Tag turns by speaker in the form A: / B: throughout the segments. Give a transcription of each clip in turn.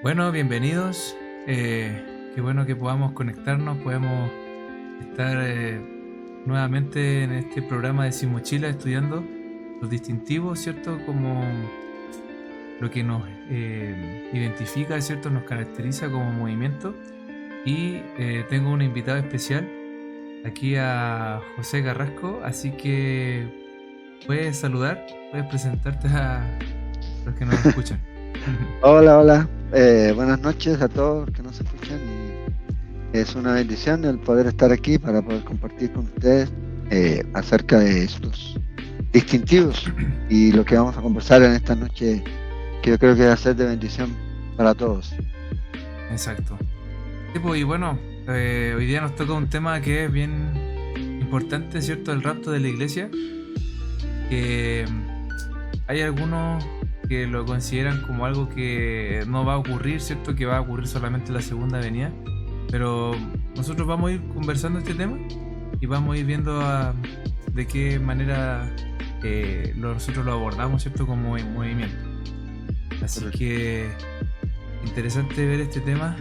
A: Bueno, bienvenidos. Qué bueno que podamos conectarnos, podemos estar nuevamente en este programa de Sin Mochila estudiando los distintivos, ¿cierto? Como lo que nos identifica, ¿cierto? Nos caracteriza como movimiento. Y tengo un invitado especial aquí a José Carrasco, así que puedes saludar, puedes presentarte a los que nos escuchan.
B: Hola, hola. Buenas noches a todos los que nos escuchan y es una bendición el poder estar aquí para poder compartir con ustedes acerca de estos distintivos y lo que vamos a conversar en esta noche, que yo creo que va a ser de bendición para todos.
A: Exacto. Y bueno, hoy día nos toca un tema que es bien importante, ¿cierto? El rapto de la iglesia, que hay algunos que lo consideran como algo que no va a ocurrir, ¿cierto? Que va a ocurrir solamente en la segunda venida. Pero nosotros vamos a ir conversando este tema y vamos a ir viendo de qué manera nosotros lo abordamos, ¿cierto? Como movimiento. Así que interesante ver este tema,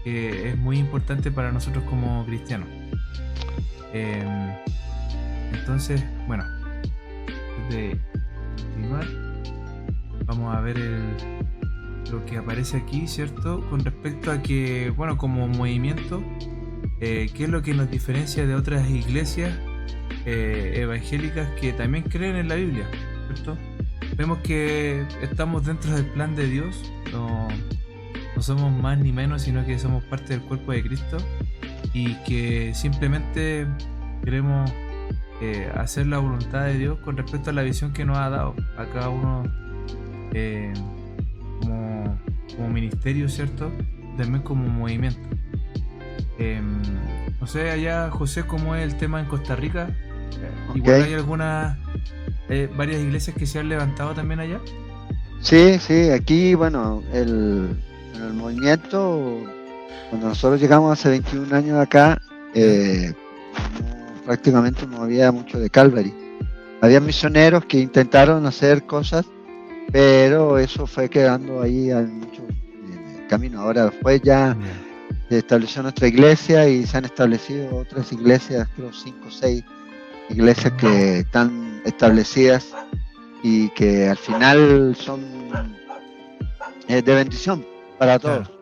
A: que es muy importante para nosotros como cristianos. Entonces, bueno, antes de continuar, vamos a ver lo que aparece aquí, ¿cierto? Con respecto a que, bueno, como movimiento, ¿qué es lo que nos diferencia de otras iglesias evangélicas que también creen en la Biblia, ¿cierto? Vemos que estamos dentro del plan de Dios, no somos más ni menos, sino que somos parte del cuerpo de Cristo y que simplemente queremos hacer la voluntad de Dios con respecto a la visión que nos ha dado a cada uno como ministerio, ¿cierto? También como movimiento. No sé, allá, José, ¿cómo es el tema en Costa Rica? Igual hay varias iglesias que se han levantado también allá.
B: Sí, aquí, bueno, el movimiento, cuando nosotros llegamos hace 21 años acá, prácticamente no había mucho de Calvary. Había misioneros que intentaron hacer cosas, pero eso fue quedando ahí en mucho camino. Ahora después ya se estableció nuestra iglesia y se han establecido otras iglesias, creo 5 o 6 iglesias que están establecidas y que al final son de bendición para todos. Claro.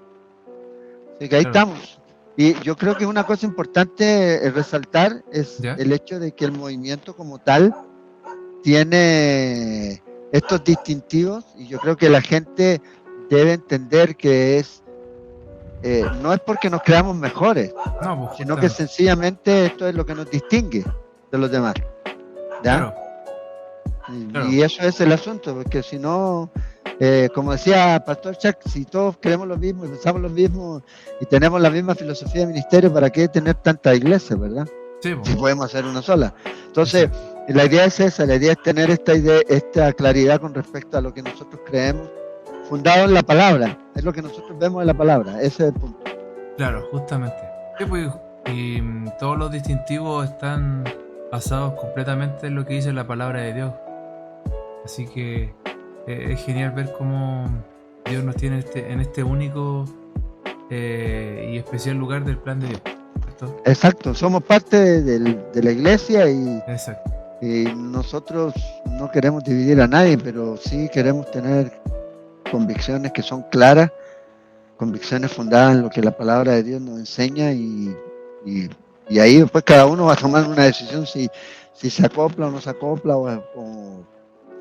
B: Así que ahí estamos. Y yo creo que una cosa importante resaltar es el hecho de que el movimiento como tal tiene estos distintivos, y yo creo que la gente debe entender que no es porque nos creamos mejores, sino que sencillamente esto es lo que nos distingue de los demás. ¿Ya? Claro. Y eso es el asunto, porque si no, como decía Pastor Chuck, si todos creemos lo mismo y pensamos lo mismo y tenemos la misma filosofía de ministerio, ¿para qué tener tantas iglesias, verdad? Sí, si podemos hacer una sola. Entonces, la idea es esa, la idea es tener esta claridad con respecto a lo que nosotros creemos, fundado en la palabra, es lo que nosotros vemos en la palabra, ese es el punto.
A: Claro, justamente. Sí, pues, y todos los distintivos están basados completamente en lo que dice la palabra de Dios. Así que es genial ver cómo Dios nos tiene en este único y especial lugar del plan de Dios, ¿cierto?
B: Exacto, somos parte de la iglesia y
A: exacto.
B: Nosotros no queremos dividir a nadie, pero sí queremos tener convicciones que son claras, convicciones fundadas en lo que la palabra de Dios nos enseña y ahí después cada uno va a tomar una decisión si se acopla o no se acopla o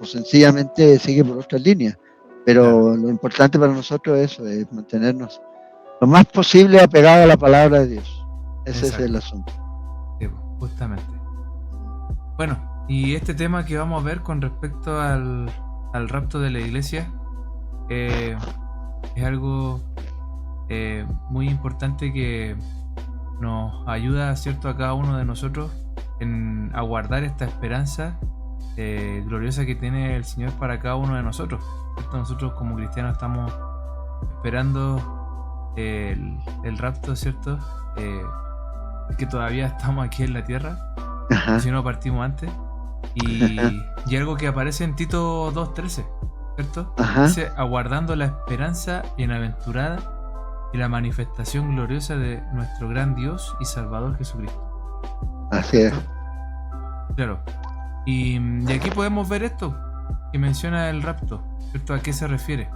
B: sencillamente sigue por otras líneas. Pero lo importante para nosotros es eso, es mantenernos lo más posible apegado a la palabra de Dios. Ese es el asunto.
A: Sí, justamente. Bueno, y este tema que vamos a ver con respecto al rapto de la iglesia es algo muy importante que nos ayuda, ¿cierto?, a cada uno de nosotros en aguardar esta esperanza gloriosa que tiene el Señor para cada uno de nosotros, ¿cierto? Nosotros como cristianos estamos esperando el rapto, ¿cierto? Que todavía estamos aquí en la tierra, si no partimos antes. Y algo que aparece en Tito 2:13, ¿cierto? Dice, aguardando la esperanza bienaventurada y la manifestación gloriosa de nuestro gran Dios y Salvador Jesucristo.
B: Así es.
A: Claro. Y aquí podemos ver esto que menciona el rapto, ¿cierto? ¿A qué se refiere?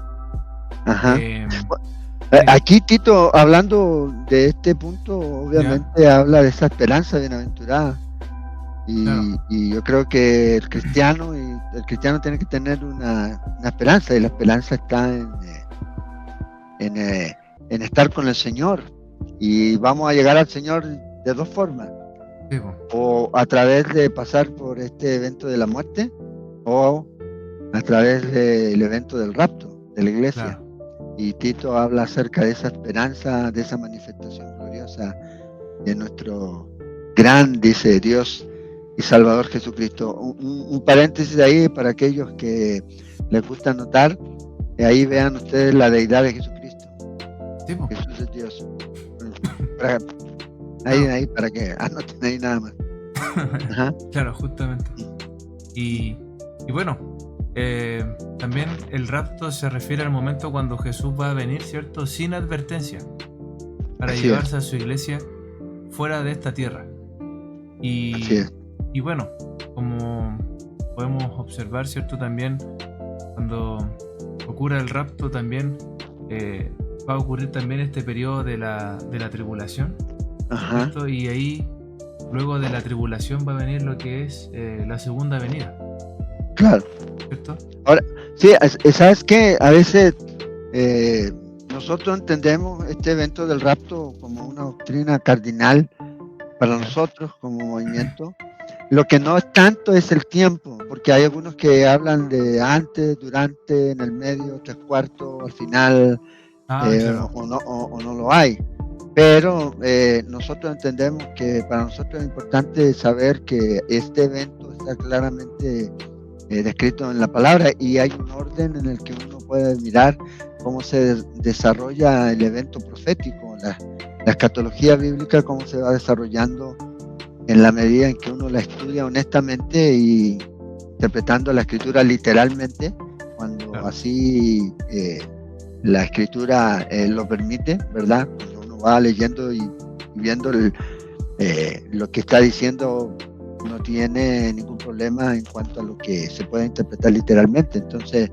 B: Aquí Tito, hablando de este punto, obviamente habla de esa esperanza bienaventurada. Y yo creo que el cristiano tiene que tener una esperanza, y la esperanza está en estar con el Señor. Y vamos a llegar al Señor de dos formas. Sí, o a través de pasar por este evento de la muerte, o a través del evento del rapto de la iglesia. Claro. Y Tito habla acerca de esa esperanza, de esa manifestación gloriosa de nuestro gran, dice, Dios y Salvador Jesucristo. Un paréntesis ahí para aquellos que les gusta notar, ahí vean ustedes la deidad de Jesucristo. Sí, Jesús es Dios. Ahí para que anoten ahí nada más.
A: Claro, justamente. Y bueno, también el rapto se refiere al momento cuando Jesús va a venir, ¿cierto? Sin advertencia, para llevarse a su iglesia fuera de esta tierra. Y bueno, como podemos observar, ¿cierto? También cuando ocurra el rapto también va a ocurrir también este periodo de la tribulación, ¿cierto? Y ahí, luego de la tribulación, va a venir lo que es la segunda venida.
B: Claro.
A: ¿Cierto?
B: Ahora, sí, ¿sabes qué? A veces nosotros entendemos este evento del rapto como una doctrina cardinal para nosotros como movimiento. Lo que no es tanto es el tiempo, porque hay algunos que hablan de antes, durante, en el medio, 3/4, al final, claro. o no lo hay. Pero nosotros entendemos que para nosotros es importante saber que este evento está claramente descrito en la palabra, y hay un orden en el que uno puede mirar cómo se desarrolla el evento profético, la escatología bíblica, cómo se va desarrollando en la medida en que uno la estudia honestamente y interpretando la escritura literalmente, cuando así la escritura lo permite, ¿verdad? Cuando uno va leyendo y viendo lo que está diciendo, no tiene ningún problema en cuanto a lo que se puede interpretar literalmente. Entonces,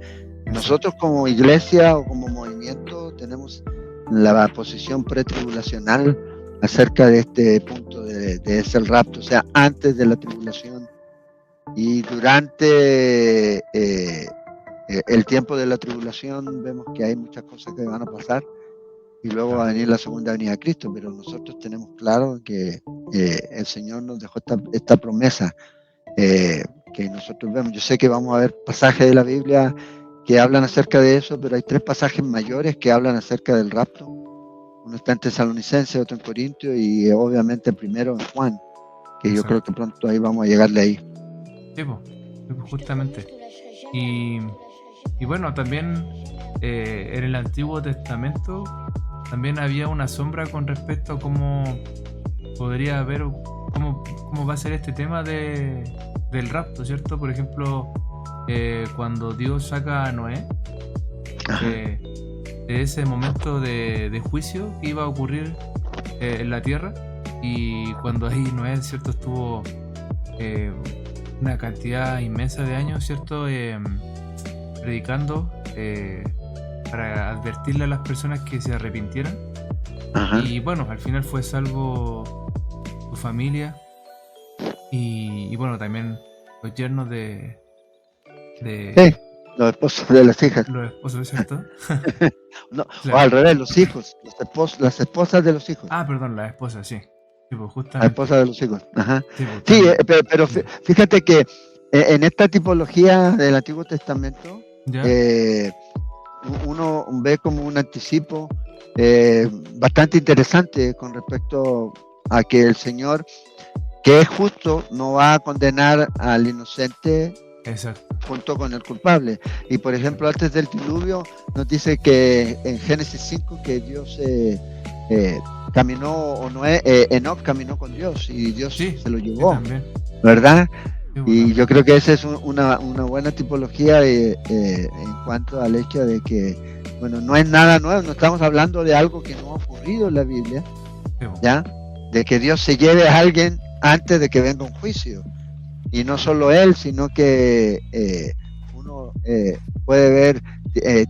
B: nosotros como iglesia o como movimiento tenemos la posición pretribulacional acerca de este punto de ese rapto, o sea, antes de la tribulación y durante el tiempo de la tribulación. Vemos que hay muchas cosas que van a pasar y luego va a venir la segunda venida de Cristo, pero nosotros tenemos claro que el Señor nos dejó esta promesa que nosotros vemos. Yo sé que vamos a ver pasajes de la Biblia que hablan acerca de eso, pero hay 3 pasajes mayores que hablan acerca del rapto. Uno está en Tesalonicenses, otro en Corintios y obviamente primero en Juan, que yo creo que pronto ahí vamos a llegarle ahí.
A: Sí, justamente. Y bueno, también en el Antiguo Testamento también había una sombra con respecto a cómo podría haber, cómo va a ser este tema del rapto, ¿cierto? Por ejemplo, cuando Dios saca a Noé, de ese momento de juicio que iba a ocurrir en la tierra, y cuando ahí Noé, ¿cierto?, estuvo una cantidad inmensa de años, ¿cierto?, predicando para advertirle a las personas que se arrepintieran. Y bueno, al final fue salvo su familia y bueno, también los yernos de
B: sí, los esposos de las hijas.
A: Los esposos, ¿cierto?
B: No, claro. O al revés, los hijos, las esposas de los hijos.
A: Ah, perdón, las esposas, sí. Sí, pues, justamente.
B: La esposa de los hijos. Sí, pero fíjate que en esta tipología del Antiguo Testamento uno ve como un anticipo bastante interesante con respecto a que el Señor, que es justo, no va a condenar al inocente
A: Exacto.
B: Junto con el culpable. Y por ejemplo, antes del diluvio, nos dice que en Génesis 5 que Dios caminó, o Noé, Enoc caminó con Dios y Dios se lo llevó, ¿verdad? Y yo creo que esa es una buena tipología en cuanto al hecho de que, bueno, no es nada nuevo, no estamos hablando de algo que no ha ocurrido en la Biblia, ¿ya? De que Dios se lleve a alguien antes de que venga un juicio. Y no solo él, sino que uno puede ver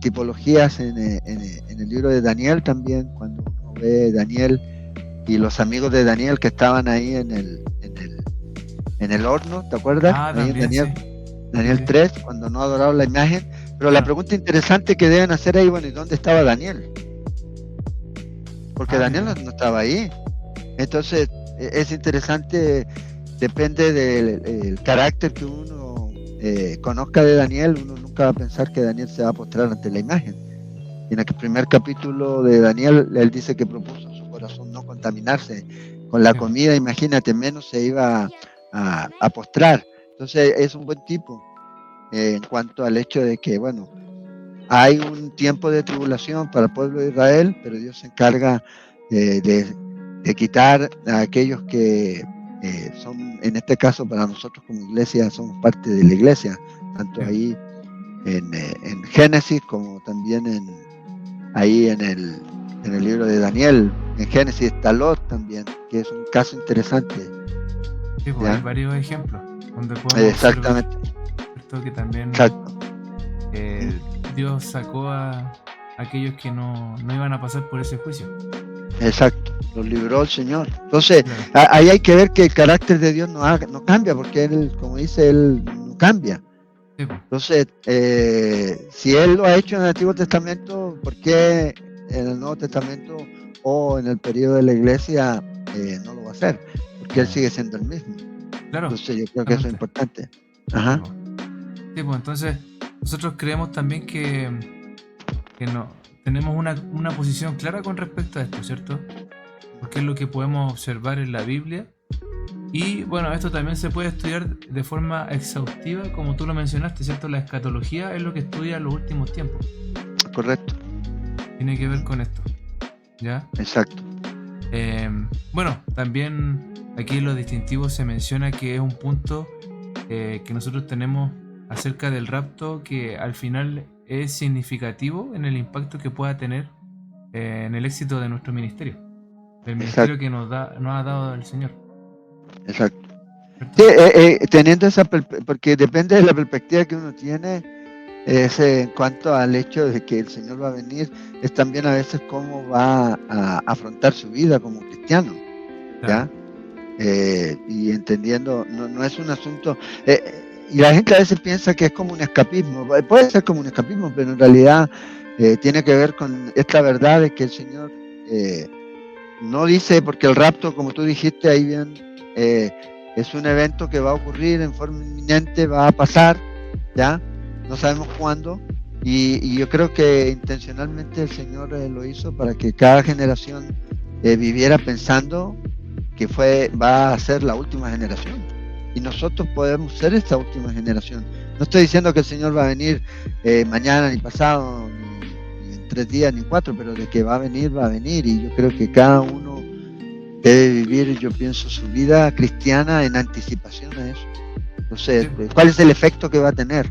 B: tipologías en el libro de Daniel también, cuando uno ve Daniel y los amigos de Daniel que estaban ahí en el horno, ¿te acuerdas? Ahí también, en Daniel 3, cuando no adoraron la imagen. Pero la pregunta interesante que deben hacer ahí, bueno, ¿y dónde estaba Daniel? Porque Daniel no estaba ahí. Entonces, es interesante, depende del carácter que uno conozca de Daniel, uno nunca va a pensar que Daniel se va a postrar ante la imagen. En el primer capítulo de Daniel, él dice que propuso en su corazón no contaminarse con la comida, imagínate, menos se iba a postrar. Entonces es un buen tipo en cuanto al hecho de que, bueno, hay un tiempo de tribulación para el pueblo de Israel, pero Dios se encarga de quitar a aquellos que son, en este caso para nosotros como iglesia, somos parte de la iglesia, tanto ahí en Génesis como también ahí en el libro de Daniel. En Génesis está Lot también, que es un caso interesante.
A: Sí, pues hay varios ejemplos donde podemos
B: exactamente
A: observar que también Dios sacó a aquellos que no iban a pasar por ese juicio.
B: Exacto, los libró el Señor. Entonces, ahí hay que ver que el carácter de Dios no cambia, porque Él, como dice, Él no cambia. Sí. Entonces, si Él lo ha hecho en el Antiguo Testamento, ¿por qué en el Nuevo Testamento o en el periodo de la Iglesia no lo va a hacer? Porque Él sigue siendo el mismo.
A: Claro.
B: Entonces, yo creo que eso es importante. Ajá.
A: Sí, pues entonces, nosotros creemos también que no tenemos una posición clara con respecto a esto, ¿cierto? Porque es lo que podemos observar en la Biblia. Y bueno, esto también se puede estudiar de forma exhaustiva, como tú lo mencionaste, ¿cierto? La escatología es lo que estudia en los últimos tiempos.
B: Correcto.
A: Tiene que ver con esto, ¿ya?
B: Exacto.
A: Bueno, también aquí en los distintivos se menciona que es un punto que nosotros tenemos acerca del rapto que al final es significativo en el impacto que pueda tener en el éxito de nuestro ministerio, del ministerio que nos ha dado el Señor.
B: Exacto. Sí, teniendo esa porque depende de la perspectiva que uno tiene, en cuanto al hecho de que el Señor va a venir, es también a veces cómo va a afrontar su vida como cristiano, ¿ya? Y entendiendo, no es un asunto, y la gente a veces piensa que es como un escapismo, puede ser como un escapismo, pero en realidad tiene que ver con esta verdad de que el Señor no dice, porque el rapto, como tú dijiste ahí bien, es un evento que va a ocurrir en forma inminente, va a pasar, ¿ya? No sabemos cuándo, y yo creo que intencionalmente el Señor lo hizo para que cada generación viviera pensando que va a ser la última generación, y nosotros podemos ser esta última generación. No estoy diciendo que el Señor va a venir mañana, ni pasado, ni en 3 días, ni 4, pero de que va a venir, y yo creo que cada uno debe vivir, yo pienso, su vida cristiana en anticipación a eso. Entonces, ¿cuál es el efecto que va a tener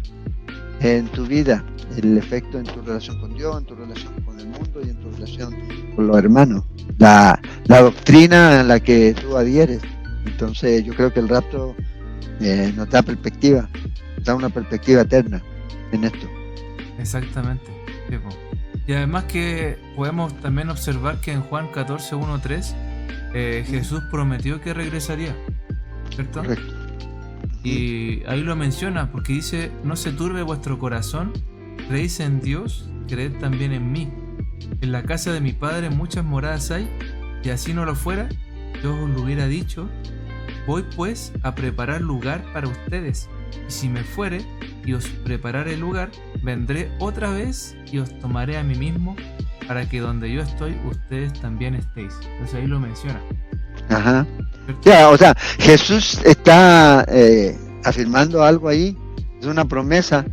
B: en tu vida? El efecto en tu relación con Dios, en tu relación con el mundo y en tu relación con los hermanos. La doctrina a la que tú adhieres. Entonces, yo creo que el rapto nos da perspectiva, nos da una perspectiva eterna en esto.
A: Exactamente. Y además que podemos también observar que en Juan 14, 1-3 Jesús prometió que regresaría, ¿cierto?
B: Correcto.
A: Y ahí lo menciona porque dice: no se turbe vuestro corazón, creéis en Dios, creed también en mí. En la casa de mi Padre muchas moradas hay, y así no lo fuera, yo os lo hubiera dicho. Voy pues a preparar lugar para ustedes, y si me fuere y os prepararé lugar, vendré otra vez y os tomaré a mí mismo, para que donde yo estoy, ustedes también estéis. Entonces ahí lo menciona.
B: Ajá. Ya, o sea, Jesús está afirmando algo ahí Es una promesa,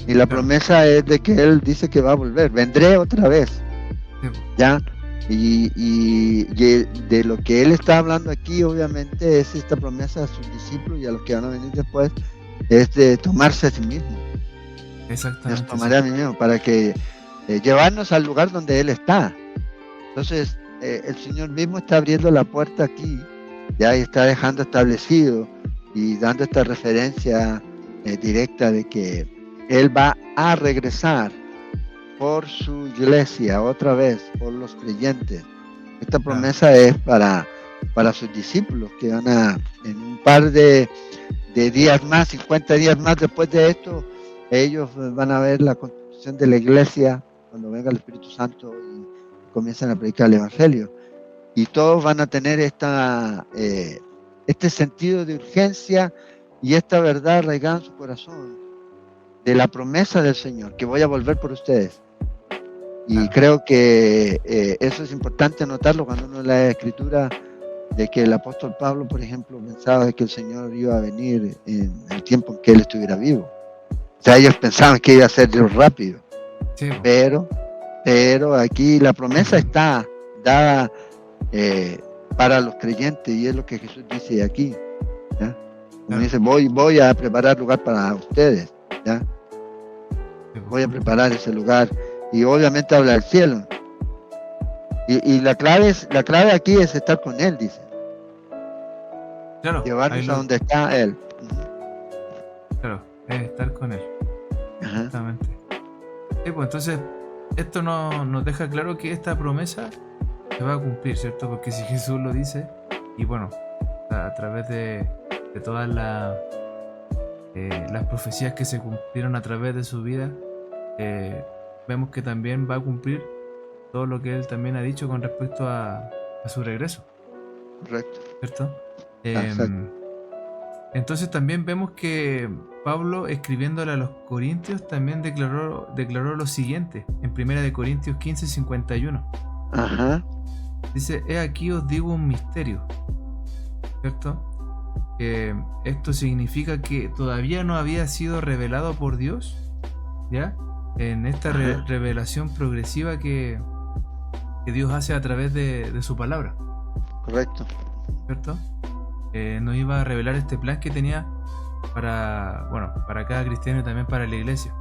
B: y la promesa es de que Él dice que va a volver. Vendré otra vez. ¿Ya? Y de lo que Él está hablando aquí, obviamente, es esta promesa a sus discípulos y a los que van a venir después, es de tomarse a sí mismo.
A: Exactamente.
B: Nos tomaré a mí mismo para que llevarnos al lugar donde Él está. Entonces, el Señor mismo está abriendo la puerta aquí, ya, y está dejando establecido y dando esta referencia directa de que Él va a regresar por su iglesia otra vez, por los creyentes. Esta promesa es para sus discípulos que van a, en un par de días más, 50 días más después de esto, ellos van a ver la construcción de la iglesia cuando venga el Espíritu Santo y comienzan a predicar el Evangelio. Y todos van a tener este sentido de urgencia y esta verdad arraigada en su corazón de la promesa del Señor, que voy a volver por ustedes. Y creo que eso es importante notarlo cuando uno lee la Escritura, de que el apóstol Pablo, por ejemplo, pensaba que el Señor iba a venir en el tiempo en que él estuviera vivo. O sea, ellos pensaban que iba a ser rápido. Sí. Pero aquí la promesa está dada para los creyentes, y es lo que Jesús dice aquí, ¿ya? Dice, voy a preparar lugar para ustedes, ¿ya? Voy a preparar ese lugar, y obviamente habla del cielo, y la clave aquí es estar con Él, dice.
A: Claro,
B: llevarnos a donde está Él.
A: Claro, es estar con Él. Exactamente. Sí, pues entonces esto nos deja claro que esta promesa se va a cumplir, ¿cierto? Porque si Jesús lo dice, y bueno, a través de todas las profecías que se cumplieron a través de su vida, vemos que también va a cumplir todo lo que Él también ha dicho con respecto a su regreso.
B: Correcto.
A: ¿Cierto? Entonces también vemos que Pablo, escribiéndole a los Corintios, también declaró lo siguiente en 1 Corintios 15:51.
B: Ajá.
A: Dice, he aquí os digo un misterio, ¿cierto? Esto significa que todavía no había sido revelado por Dios, ¿ya? En esta revelación progresiva que Dios hace a través de su palabra.
B: Correcto.
A: ¿Cierto? Nos iba a revelar este plan que tenía para cada cristiano y también para la iglesia.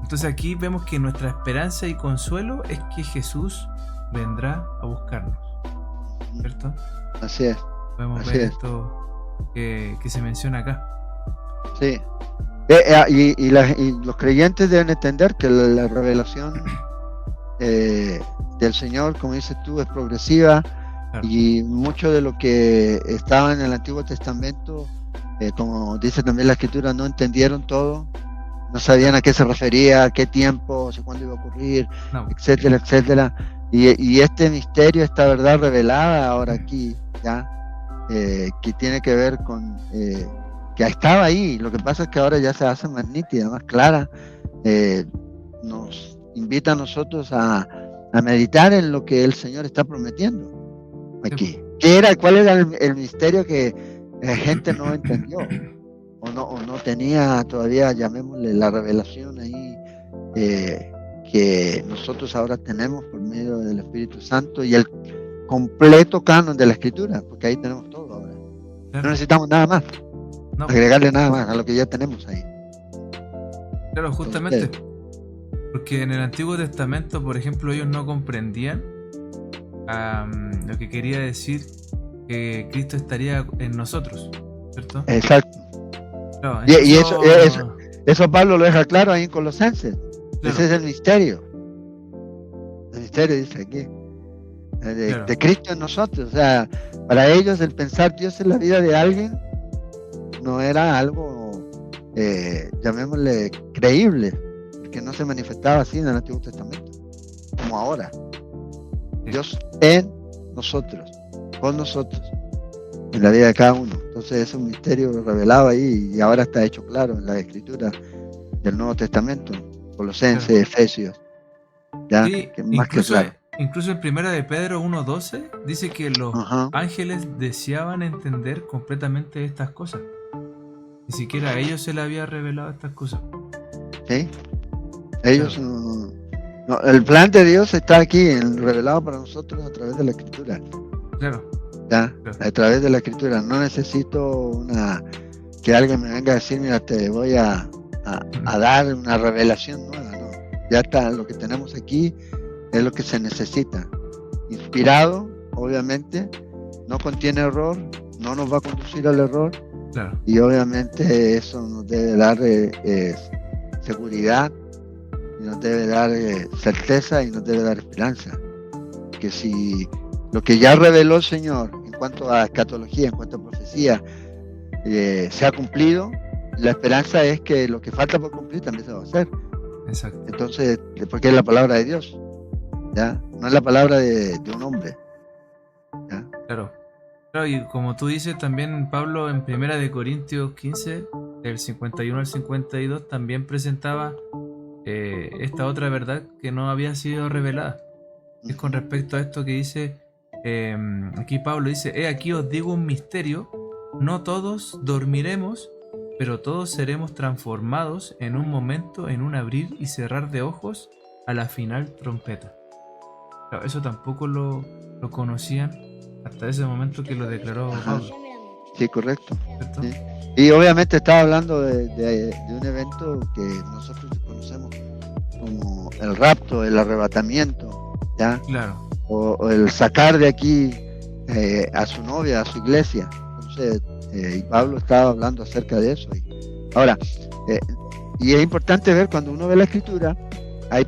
A: Entonces aquí vemos que nuestra esperanza y consuelo es que Jesús vendrá a buscarnos, ¿cierto?
B: Así es.
A: Podemos ver esto que se menciona acá.
B: Sí. Y los creyentes deben entender que la revelación del Señor, como dices tú, es progresiva. Claro. Y mucho de lo que estaba en el Antiguo Testamento, como dice también la Escritura, no entendieron todo, no sabían a qué se refería, a qué tiempo, cuándo iba a ocurrir, etcétera, etcétera. Y este misterio, esta verdad revelada ahora aquí, ya, que tiene que ver con que estaba ahí. Lo que pasa es que ahora ya se hace más nítida, más clara. Nos invita a nosotros a meditar en lo que el Señor está prometiendo aquí. ¿Cuál era el misterio que la gente no entendió o no tenía todavía, llamémosle, la revelación ahí que nosotros ahora tenemos por medio del Espíritu Santo y el completo canon de la Escritura, porque ahí tenemos todo ahora. Claro. No necesitamos nada más, agregarle nada más a lo que ya tenemos ahí.
A: Claro, justamente. Porque en el Antiguo Testamento, por ejemplo, ellos no comprendían lo que quería decir que Cristo estaría en nosotros, ¿cierto?
B: Exacto. Claro, y eso Pablo lo deja claro ahí en Colosenses. Claro. Ese es el misterio. El misterio dice aquí. De Cristo en nosotros. O sea, para ellos el pensar Dios en la vida de alguien no era algo, llamémosle, creíble, que no se manifestaba así en el Antiguo Testamento, como ahora. Dios en nosotros, con nosotros, en la vida de cada uno. Entonces es un misterio revelado ahí y ahora está hecho claro en la Escritura del Nuevo Testamento, Colosenses, Efesios, ya,
A: sí,
B: que más que claro.
A: Incluso en 1 de Pedro 1:12 dice que los ángeles deseaban entender completamente estas cosas. Ni siquiera a ellos se les había revelado estas cosas.
B: ¿Sí? Ellos no, el plan de Dios está aquí, revelado para nosotros a través de la Escritura.
A: Claro.
B: ¿Ya? Claro. A través de la Escritura. No necesito que alguien me venga a decir, mira, te voy a dar una revelación nueva. No. Ya está, lo que tenemos aquí es lo que se necesita. Inspirado, obviamente, no contiene error, no nos va a conducir al error.
A: Claro.
B: Y obviamente eso nos debe dar seguridad, y nos debe dar certeza y nos debe dar esperanza. Que si lo que ya reveló el Señor en cuanto a escatología, en cuanto a profecía, se ha cumplido, la esperanza es que lo que falta por cumplir también se va a hacer.
A: Exacto.
B: Entonces, porque es la palabra de Dios, ¿ya? No es la palabra de un hombre, ¿ya?
A: Claro. Claro, y como tú dices también, Pablo, en 1 Corintios 15, del 51 al 52, también presentaba esta otra verdad que no había sido revelada. Es con respecto a esto que dice, aquí Pablo dice, aquí os digo un misterio, no todos dormiremos, pero todos seremos transformados en un momento, en un abrir y cerrar de ojos, a la final trompeta. Claro, eso tampoco lo conocían hasta ese momento que lo declaró Pablo.
B: Sí, correcto. Sí. Y obviamente estaba hablando de un evento que nosotros conocemos como el rapto, el arrebatamiento, ¿ya?
A: Claro.
B: O el sacar de aquí a su novia, a su iglesia. Entonces, y Pablo estaba hablando acerca de eso. Ahora, y es importante ver cuando uno ve la Escritura, hay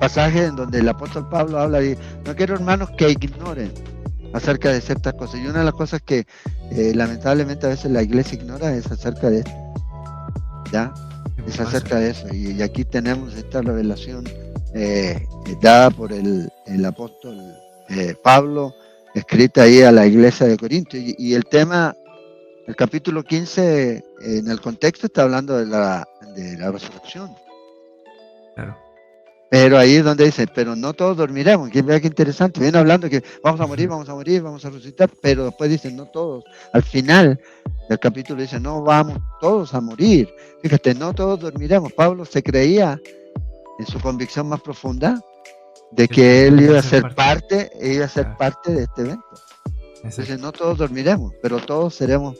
B: pasajes en donde el apóstol Pablo habla de, no quiero hermanos que ignoren acerca de ciertas cosas. Y una de las cosas que lamentablemente a veces la iglesia ignora es acerca de esto, ¿ya? Es acerca de eso. Y aquí tenemos esta revelación dada por el apóstol Pablo, escrita ahí a la iglesia de Corinto. Y el tema, el capítulo 15, en el contexto está hablando de la resurrección.
A: Claro.
B: Pero ahí es donde dice, pero no todos dormiremos. Que vea qué interesante. Viene hablando que vamos a morir, vamos a resucitar, pero después dice, no todos. Al final del capítulo dice, no vamos todos a morir. Fíjate, no todos dormiremos. Pablo se creía en su convicción más profunda de que él iba a ser parte de este evento. Entonces, no todos dormiremos, pero todos seremos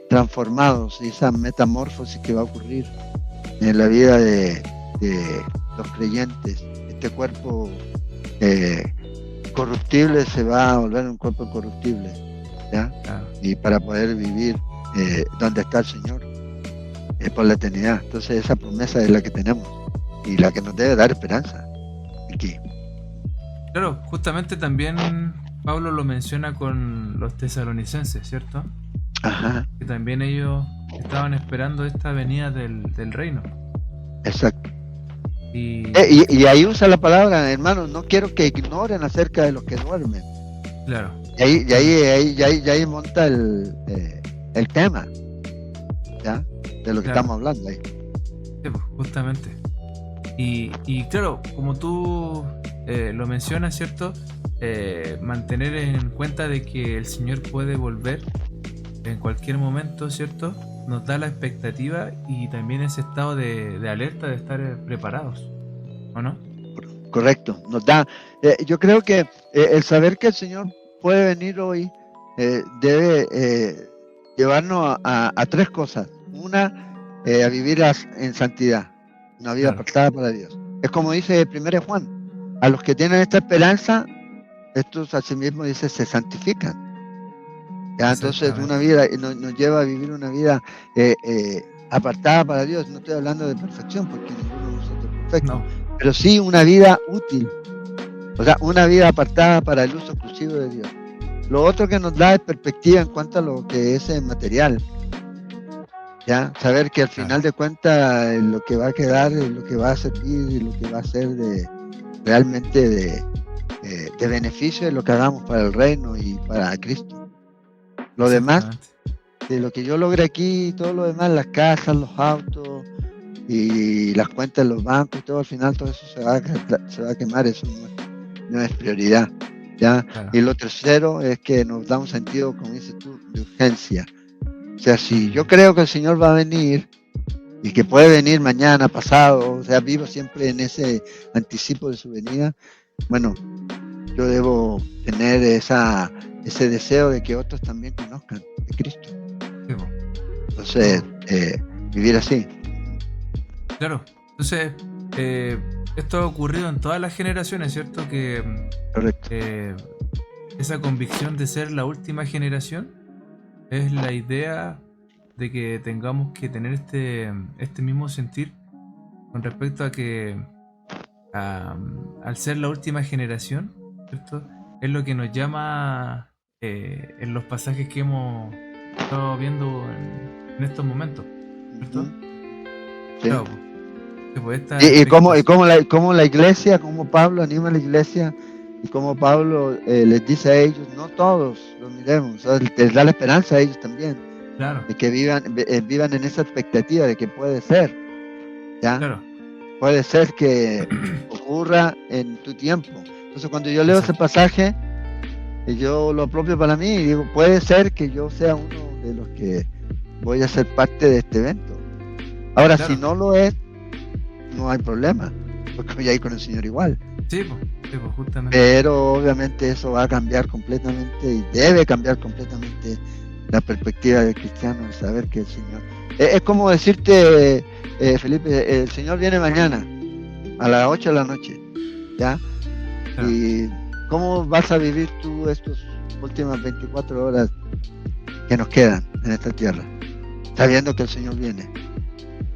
B: transformados. Y esa metamorfosis que va a ocurrir en la vida de los creyentes, este cuerpo corruptible se va a volver un cuerpo incorruptible, ¿ya? Y para poder vivir donde está el Señor por la eternidad. Entonces esa promesa es la que tenemos y la que nos debe dar esperanza aquí.
A: Claro, justamente también Pablo lo menciona con los tesalonicenses, ¿cierto?
B: Ajá.
A: Que también ellos estaban esperando esta venida del reino.
B: Exacto. Y ahí usa la palabra, hermanos, no quiero que ignoren acerca de los que duermen.
A: Claro.
B: Y ahí monta el tema, ¿ya? De lo que estamos hablando ahí.
A: Sí, pues, justamente. Y claro, como tú lo mencionas, ¿cierto? Mantener en cuenta de que el Señor puede volver en cualquier momento, ¿cierto? Nos da la expectativa y también ese estado de alerta, de estar preparados, ¿o no?
B: Correcto, nos da, yo creo que el saber que el Señor puede venir hoy debe llevarnos a tres cosas. Una, a vivir en santidad, una vida apartada para Dios. Es como dice 1 Juan, a los que tienen esta esperanza, estos asimismo dice se santifican. ¿Ya? Entonces una vida nos lleva a vivir una vida apartada para Dios. No estoy hablando de perfección porque ninguno de nosotros es perfecto, pero sí una vida útil, o sea, una vida apartada para el uso exclusivo de Dios. Lo otro que nos da es perspectiva en cuanto a lo que es material, ¿ya? Saber que al final de cuentas lo que va a quedar, lo que va a servir y lo que va a ser realmente de beneficio de lo que hagamos para el reino y para Cristo. Lo demás, de lo que yo logré aquí, todo lo demás, las casas, los autos y las cuentas de los bancos y todo, al final todo eso se va a quemar, eso no es prioridad, ¿ya? Claro. Y lo tercero es que nos da un sentido, como dices tú, de urgencia. sea, si yo creo que el Señor va a venir y que puede venir mañana, pasado, o sea, vivo siempre en ese anticipo de su venida, bueno, yo debo tener ese deseo de que otros también conozcan de Cristo.
A: Sí,
B: entonces, vivir así.
A: Claro, entonces, esto ha ocurrido en todas las generaciones, ¿cierto? Que
B: correcto.
A: Esa convicción de ser la última generación es la idea de que tengamos que tener este mismo sentir con respecto a que al ser la última generación, ¿cierto? Es lo que nos llama en los pasajes que hemos estado viendo en estos momentos, ¿cierto?
B: Sí.
A: Claro, pues
B: cómo la iglesia, cómo Pablo anima a la iglesia y cómo Pablo les dice a ellos, no todos lo miremos, o sea, les da la esperanza a ellos también,
A: claro,
B: de que vivan en esa expectativa de que puede ser, ¿ya?
A: Claro.
B: Puede ser que ocurra en tu tiempo. Entonces cuando yo leo ese pasaje, yo lo apropio para mí y digo, puede ser que yo sea uno de los que voy a ser parte de este evento. Ahora, si no lo es, no hay problema, porque voy a ir con el Señor igual.
A: Sí, pues justamente.
B: Pero obviamente eso va a cambiar completamente y debe cambiar completamente la perspectiva del cristiano, el saber que el Señor... Es como decirte, Felipe, el Señor viene mañana a las 8 de la noche, ¿ya? Claro. ¿Y cómo vas a vivir tú estas últimas 24 horas que nos quedan en esta tierra, sabiendo que el Señor viene?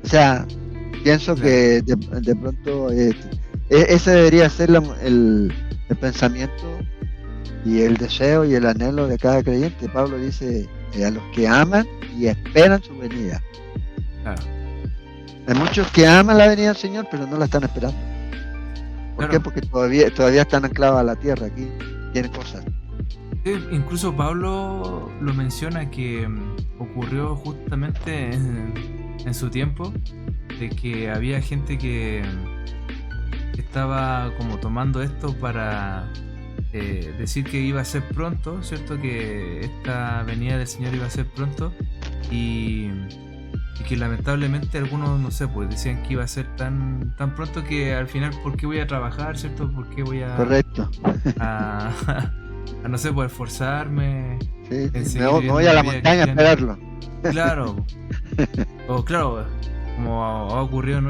B: O sea, pienso que de pronto ese debería ser el pensamiento y el deseo y el anhelo de cada creyente. Pablo dice a los que aman y esperan su venida. Claro. Hay muchos que aman la venida del Señor, pero no la están esperando. ¿Por qué? Porque todavía están anclados a la tierra, aquí tienen cosas.
A: Sí, incluso Pablo lo menciona que ocurrió justamente en su tiempo, de que había gente que estaba como tomando esto para decir que iba a ser pronto, ¿cierto? Que esta venida del Señor iba a ser pronto y que lamentablemente algunos, no sé, pues decían que iba a ser tan pronto que al final, ¿por qué voy a trabajar, ¿cierto? ¿Por qué voy a...
B: Correcto.
A: a no sé, pues esforzarme?
B: Sí, me voy a la montaña a esperarlo.
A: Claro. O claro, como ha ocurrido en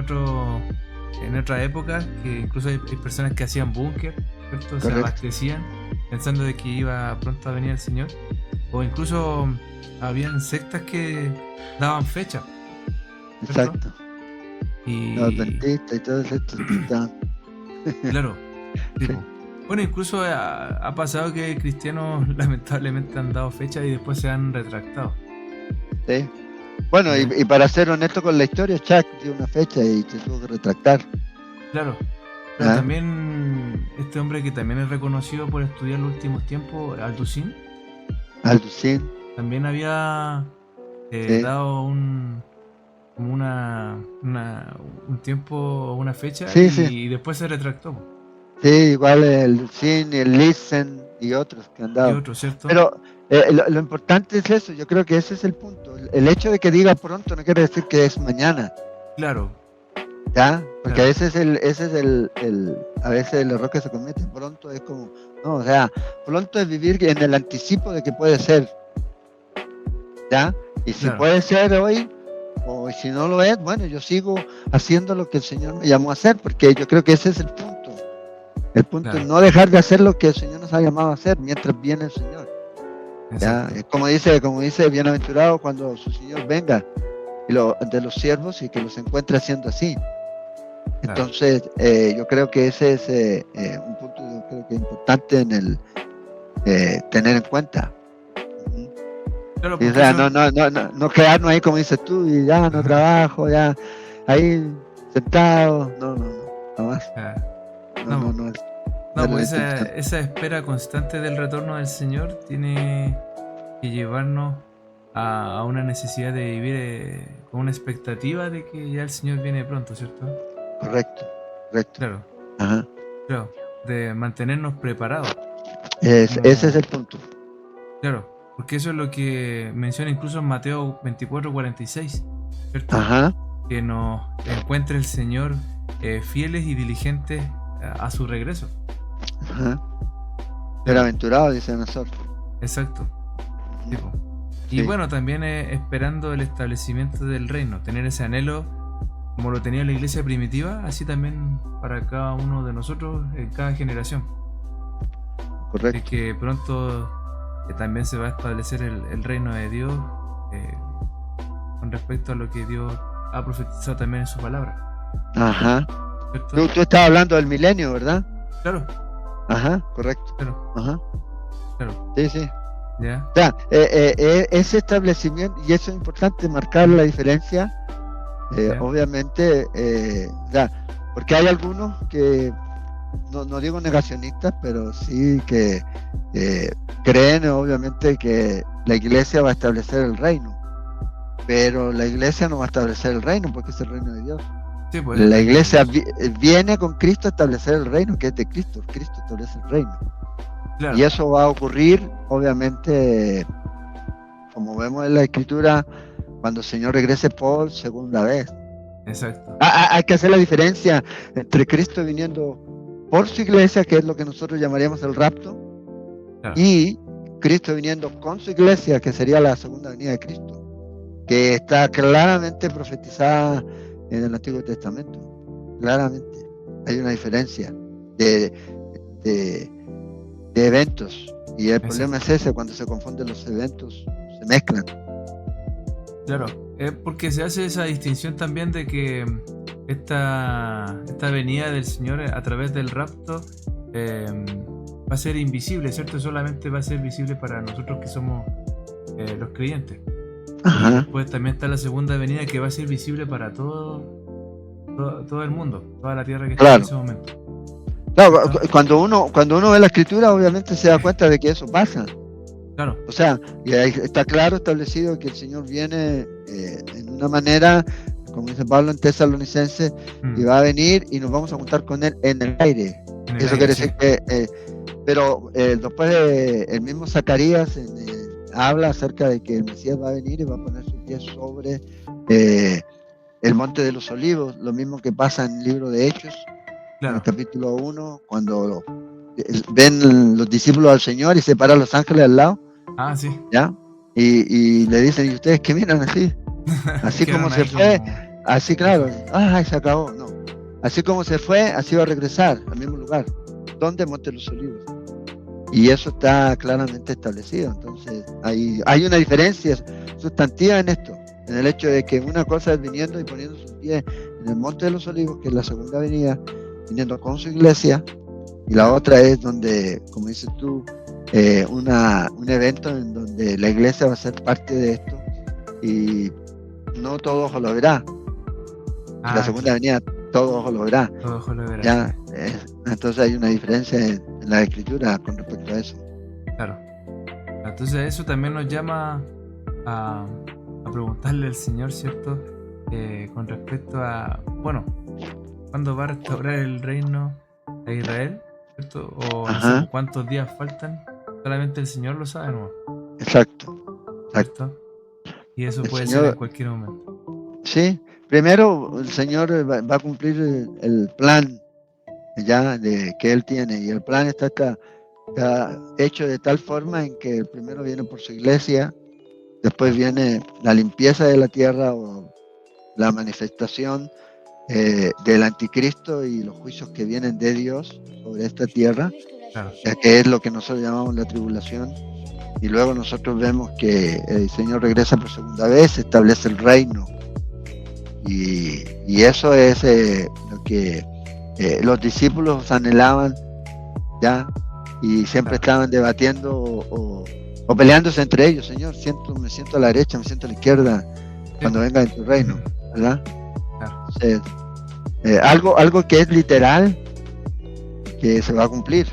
A: otras épocas, que incluso hay personas que hacían búnker, ¿cierto? Se abastecían pensando de que iba pronto a venir el Señor. O incluso habían sectas que daban fecha. ¿cierto?
B: Exacto.
A: Y...
B: los adventistas y todo eso.
A: Claro. Sí. Bueno, incluso ha pasado que cristianos lamentablemente han dado fecha y después se han retractado.
B: Sí. Bueno, y para ser honesto con la historia, Chuck dio una fecha y se tuvo que retractar.
A: Claro. Pero también este hombre que también es reconocido por estudiar los últimos tiempos, Alducin. También había dado un tiempo, una fecha y después se retractó.
B: Sí, igual el Lucin, el Listen y otros que han dado.
A: Y otros, ¿cierto?
B: Pero lo importante es eso, yo creo que ese es el punto. El hecho de que diga pronto no quiere decir que es mañana.
A: Claro.
B: ¿Ya? Porque a veces a veces el error que se comete. Pronto es como, no, o sea, pronto es vivir en el anticipo de que puede ser. ¿Ya? Y si puede ser hoy, o si no lo es, bueno, yo sigo haciendo lo que el Señor me llamó a hacer, porque yo creo que ese es el punto. El punto es no dejar de hacer lo que el Señor nos ha llamado a hacer mientras viene el Señor. ¿Ya? Es como dice, bienaventurado cuando su Señor venga de los siervos y que los encuentre haciendo así. Entonces, yo creo que ese es un punto yo creo que importante en el tener en cuenta.
A: Claro,
B: o sea, no quedarnos ahí como dices tú y ya no trabajo, ya ahí sentado, no más.
A: No, pues esa espera constante del retorno del Señor tiene que llevarnos a una necesidad de vivir con una expectativa de que ya el Señor viene pronto, ¿cierto?
B: Correcto.
A: Claro.
B: Ajá.
A: Claro, de mantenernos preparados.
B: Ese es el punto.
A: Claro, Porque eso es lo que menciona incluso en Mateo 24:46, ¿cierto?
B: Ajá.
A: Que nos encuentre el Señor fieles y diligentes a su regreso.
B: Ajá. Bienaventurado, dice nosotros.
A: Exacto. Tipo.
B: Sí.
A: Y bueno, también esperando el establecimiento del reino, tener ese anhelo como lo tenía la iglesia primitiva, así también para cada uno de nosotros en cada generación.
B: Correcto.
A: Es que pronto también se va a establecer el reino de Dios con respecto a lo que Dios ha profetizado también en su palabra.
B: Ajá. Tú estabas hablando del milenio, ¿verdad?
A: Claro.
B: Ajá, correcto.
A: Claro.
B: Ajá.
A: Claro.
B: Sí, sí.
A: ¿Ya?
B: O sea, ese establecimiento, y eso es importante marcar la diferencia, obviamente, porque hay algunos que, no digo negacionistas, pero sí que creen obviamente que la iglesia va a establecer el reino, pero la iglesia no va a establecer el reino porque es el reino de Dios. Sí, pues, la iglesia viene con Cristo a establecer el reino, que es de Cristo. Cristo establece el reino. Claro. Y eso va a ocurrir, obviamente, como vemos en la Escritura, cuando el Señor regrese por segunda vez.
A: Exacto.
B: Hay que hacer la diferencia entre Cristo viniendo por su iglesia, que es lo que nosotros llamaríamos el rapto, claro, y Cristo viniendo con su iglesia, que sería la segunda venida de Cristo, que está claramente profetizada en el Antiguo Testamento. Claramente hay una diferencia de eventos, y el problema es ese, cuando se confunden los eventos, se mezclan.
A: Claro, porque se hace esa distinción también de que esta venida del Señor a través del rapto va a ser invisible, ¿cierto? Solamente va a ser visible para nosotros que somos los creyentes. Ajá. Y después también está la segunda venida, que va a ser visible para todo el mundo, toda la tierra que está, claro, en ese momento.
B: Claro, cuando uno ve la Escritura, obviamente se da cuenta de que eso pasa.
A: Claro.
B: O sea, y ahí está claro establecido que el Señor viene en una manera, como dice Pablo en Tesalonicenses, y va a venir y nos vamos a juntar con Él en el aire. Eso quiere decir que, pero después el mismo Zacarías habla acerca de que el Mesías va a venir y va a poner sus pies sobre el monte de los olivos, lo mismo que pasa en el libro de Hechos. Claro. En el capítulo 1, cuando ven los discípulos al Señor y se paran los ángeles al lado.
A: Ah, sí.
B: ¿Ya? Y le dicen, ¿y ustedes qué miran así? Así como se fue, así claro, se acabó. No. Así como se fue, así va a regresar al mismo lugar. ¿Dónde? Monte de los Olivos. Y eso está claramente establecido. Entonces, hay una diferencia sustantiva en esto, en el hecho de que una cosa es viniendo y poniendo sus pies en el Monte de los Olivos, que es la segunda venida, viniendo con su iglesia, y la otra es donde, como dices tú, un evento en donde la iglesia va a ser parte de esto, y no todo ojo lo verá. La segunda venida, todo ojo lo verá.
A: Todo ojo lo verá.
B: ¿Ya? Entonces hay una diferencia en la escritura con respecto a eso.
A: Claro. Entonces eso también nos llama a preguntarle al Señor, ¿cierto? Con respecto a, bueno, ¿cuándo va a restaurar el reino a Israel? ¿Cierto? O no sé cuántos días faltan. Solamente el Señor lo sabe, ¿no?
B: Exacto.
A: ¿Cierto? Y eso puede ser en cualquier momento.
B: Sí. Primero, el Señor va a cumplir el plan ya que Él tiene. Y el plan está hecho de tal forma en que primero viene por su iglesia, después viene la limpieza de la tierra o la manifestación del anticristo y los juicios que vienen de Dios sobre esta tierra, claro, que es lo que nosotros llamamos la tribulación. Y luego nosotros vemos que el Señor regresa por segunda vez, establece el reino. Y eso es lo que los discípulos anhelaban, ¿ya? Y siempre estaban debatiendo o peleándose entre ellos. Señor, me siento a la derecha, me siento a la izquierda, cuando venga en tu reino, ¿verdad? Entonces, algo que es literal, que se va a cumplir.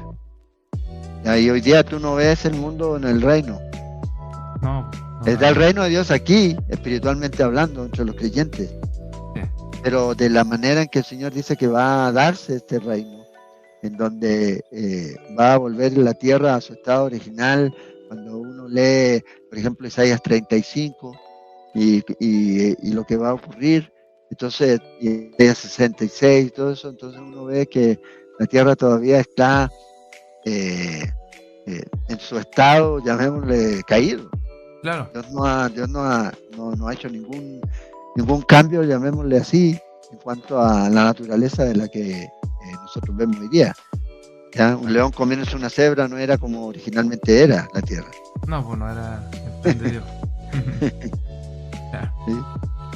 B: Y hoy día tú no ves el mundo en el reino.
A: No.
B: Está el reino de Dios aquí, espiritualmente hablando, entre los creyentes. Pero de la manera en que el Señor dice que va a darse este reino, en donde va a volver la tierra a su estado original, cuando uno lee, por ejemplo, Isaías 35 y lo que va a ocurrir, entonces, y Isaías 66, todo eso, entonces uno ve que la tierra todavía está en su estado, llamémosle, caído.
A: Claro.
B: Dios no ha hecho ningún cambio, llamémosle así, en cuanto a la naturaleza de la que nosotros vemos hoy día. ¿Ya? Un león comiéndose una cebra no era como originalmente era la tierra.
A: No, pues no era el plan de Dios. Ya.
B: ¿Sí?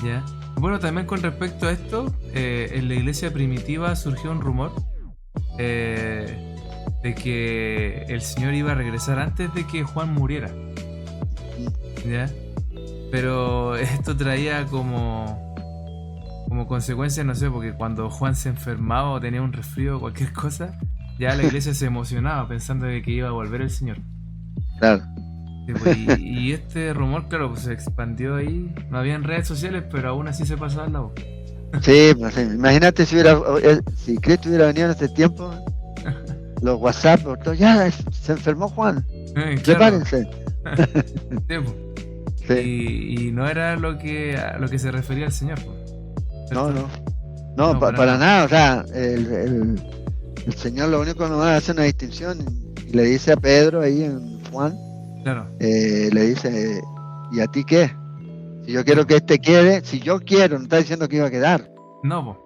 A: Ya. Bueno, también con respecto a esto, en la iglesia primitiva surgió un rumor de que el Señor iba a regresar antes de que Juan muriera. ¿Ya? Pero esto traía como consecuencia, no sé, porque cuando Juan se enfermaba o tenía un resfrío o cualquier cosa, ya la iglesia se emocionaba pensando de que iba a volver el Señor.
B: Claro.
A: Sí, pues, y este rumor, claro, pues se expandió ahí. No había en redes sociales, pero aún así se pasaba la voz.
B: Sí, pues, sí. Imagínate si Cristo hubiera venido en este tiempo, los WhatsApp, ya se enfermó Juan.
A: Claro.
B: Prepárense.
A: Sí, pues. Sí. Y no era a lo que se refería el Señor. Pues.
B: No, para nada. O sea, el Señor lo único que nos hace una distinción y le dice a Pedro ahí en Juan,
A: claro.
B: Le dice, ¿y a ti qué? Si yo quiero que este quede, si yo quiero, no está diciendo que iba a quedar.
A: No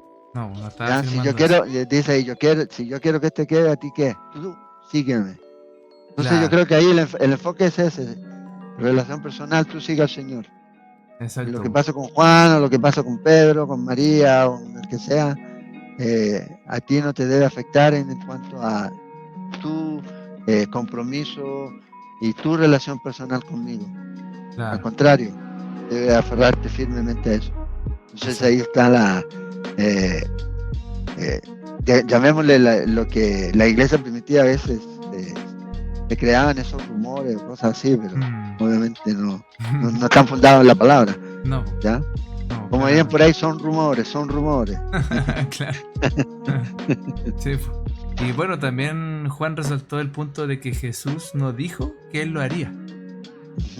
A: está
B: ya, si yo quiero, dice ahí, si yo quiero que este quede, ¿a ti qué? Tú sígueme. Entonces claro. Yo creo que ahí el enfoque es ese, relación personal, tú sigue al Señor.
A: Exacto.
B: Lo que pasa con Juan, o lo que pasa con Pedro, con María, o con el que sea, a ti no te debe afectar en cuanto a tu compromiso y tu relación personal conmigo. Claro. Al contrario, debes aferrarte firmemente a eso. Entonces ahí está llamémosle lo que la iglesia primitiva a veces le creaban esos rumores o cosas así, pero obviamente no están fundados en la palabra.
A: No.
B: ¿Ya? No, como dirían por ahí, son rumores.
A: Claro. Sí. Y bueno, también Juan resaltó el punto de que Jesús no dijo que él lo haría,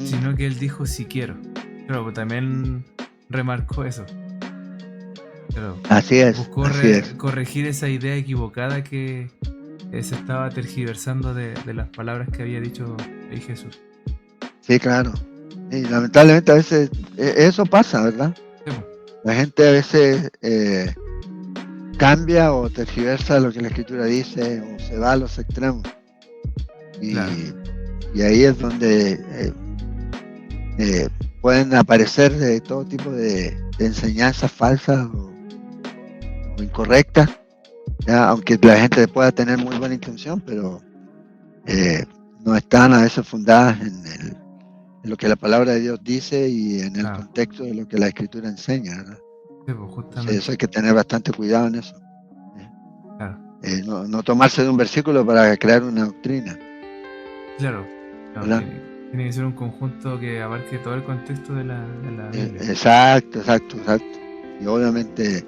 A: sino que él dijo si quiero. Pero también remarcó eso. Pero
B: así es.
A: Buscó corregir esa idea equivocada que se estaba tergiversando de las palabras que había dicho ahí Jesús.
B: Sí, claro. Y lamentablemente a veces eso pasa, ¿verdad?
A: Sí.
B: La gente a veces cambia o tergiversa lo que la Escritura dice o se va a los extremos.
A: Claro.
B: Y ahí es donde pueden aparecer de todo tipo de enseñanzas falsas o incorrectas, ¿ya? Aunque la gente pueda tener muy buena intención, pero no están a veces fundadas en lo que la palabra de Dios dice y en el contexto de lo que la Escritura enseña, ¿verdad?
A: Sí, pues justamente.
B: Eso hay que tener bastante cuidado en eso.
A: Claro.
B: No tomarse de un versículo para crear una doctrina.
A: Claro. Tiene que ser un conjunto que abarque todo el contexto de la Biblia.
B: Exacto. Y obviamente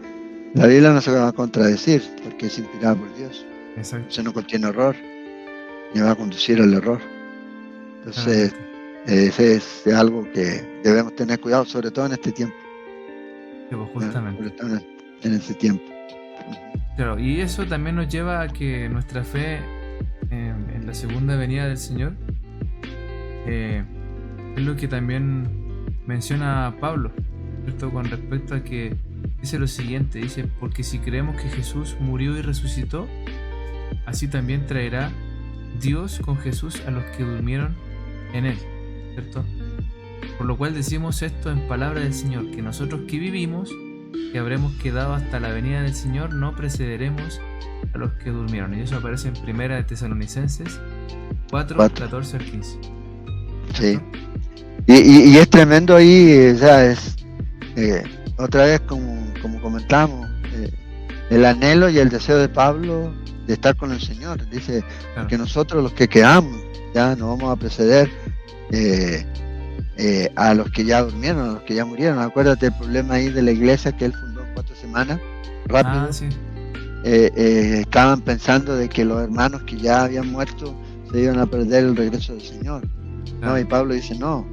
B: la Biblia no se va a contradecir porque es inspirada por Dios.
A: Exacto.
B: Eso no contiene error, ni va a conducir al error. Entonces, ese es algo que debemos tener cuidado, sobre todo en este tiempo.
A: Sí, pues justamente.
B: Sobre todo en este tiempo.
A: Claro, y eso también nos lleva a que nuestra fe en la segunda venida del Señor es lo que también menciona Pablo, ¿cierto? Con respecto a que dice lo siguiente, dice, porque si creemos que Jesús murió y resucitó, así también traerá Dios con Jesús a los que durmieron en él, ¿cierto? Por lo cual decimos esto en palabra del Señor, que nosotros que vivimos, que habremos quedado hasta la venida del Señor, no precederemos a los que durmieron. Y eso aparece en 1 de Tesalonicenses 4, 14 al 15.
B: Sí. Y es tremendo ahí, o sea, es otra vez como comentamos, el anhelo y el deseo de Pablo de estar con el Señor. Dice que nosotros los que quedamos ya no vamos a preceder a los que ya durmieron, a los que ya murieron. Acuérdate el problema ahí de la iglesia que él fundó en 4 semanas, rápido.
A: Sí.
B: Estaban pensando de que los hermanos que ya habían muerto se iban a perder el regreso del Señor. No, y Pablo dice, no,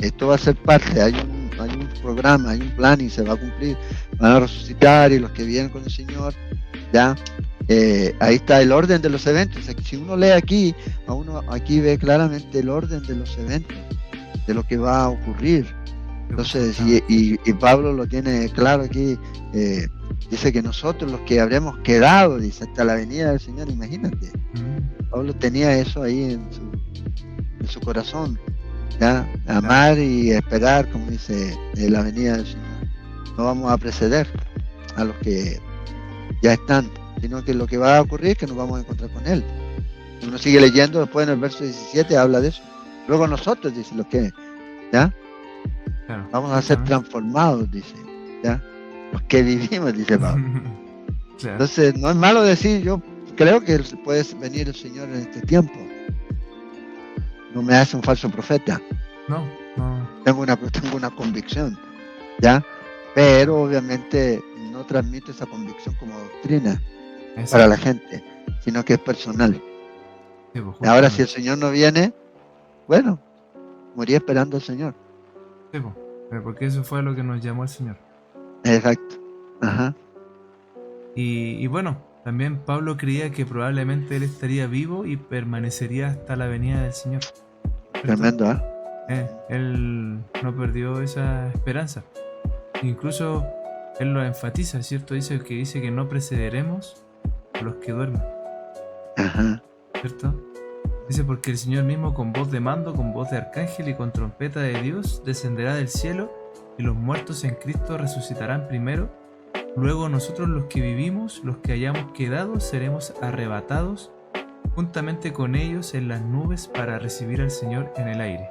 B: esto va a ser parte, hay un programa, hay un plan y se va a cumplir, van a resucitar y los que vienen con el Señor, ya, ahí está el orden de los eventos. O sea, que si uno lee aquí, uno aquí ve claramente el orden de los eventos, de lo que va a ocurrir. Entonces, y Pablo lo tiene claro aquí, dice que nosotros los que habremos quedado, dice, hasta la venida del Señor, imagínate. Pablo tenía eso ahí en su corazón, ¿ya? Amar y esperar, como dice, la venida del Señor. No vamos a preceder a los que ya están, sino que lo que va a ocurrir es que nos vamos a encontrar con Él. Uno sigue leyendo, después en el verso 17 habla de eso. Luego nosotros, dice, los que, ¿ya? Claro, vamos a ser transformados, dice, ¿ya? Los que vivimos, dice Pablo. Claro. Entonces, no es malo decir, yo creo que puede venir el Señor en este tiempo. No me hace un falso profeta.
A: No.
B: Tengo una convicción, ¿ya? Pero obviamente no transmito esa convicción como doctrina para la gente, sino que es personal. Sí, pues, ahora, si el Señor no viene, bueno, morí esperando al Señor.
A: Sí, pues, porque eso fue lo que nos llamó el Señor.
B: Exacto. Ajá.
A: Y bueno, también Pablo creía que probablemente él estaría vivo y permanecería hasta la venida del Señor.
B: Tremendo,
A: él no perdió esa esperanza. Incluso él lo enfatiza, ¿cierto? Dice que no precederemos a los que duermen.
B: Ajá.
A: ¿Cierto? Dice, porque el Señor mismo con voz de mando, con voz de arcángel y con trompeta de Dios descenderá del cielo, y los muertos en Cristo resucitarán primero. Luego nosotros los que vivimos, los que hayamos quedado, seremos arrebatados juntamente con ellos en las nubes para recibir al Señor en el aire.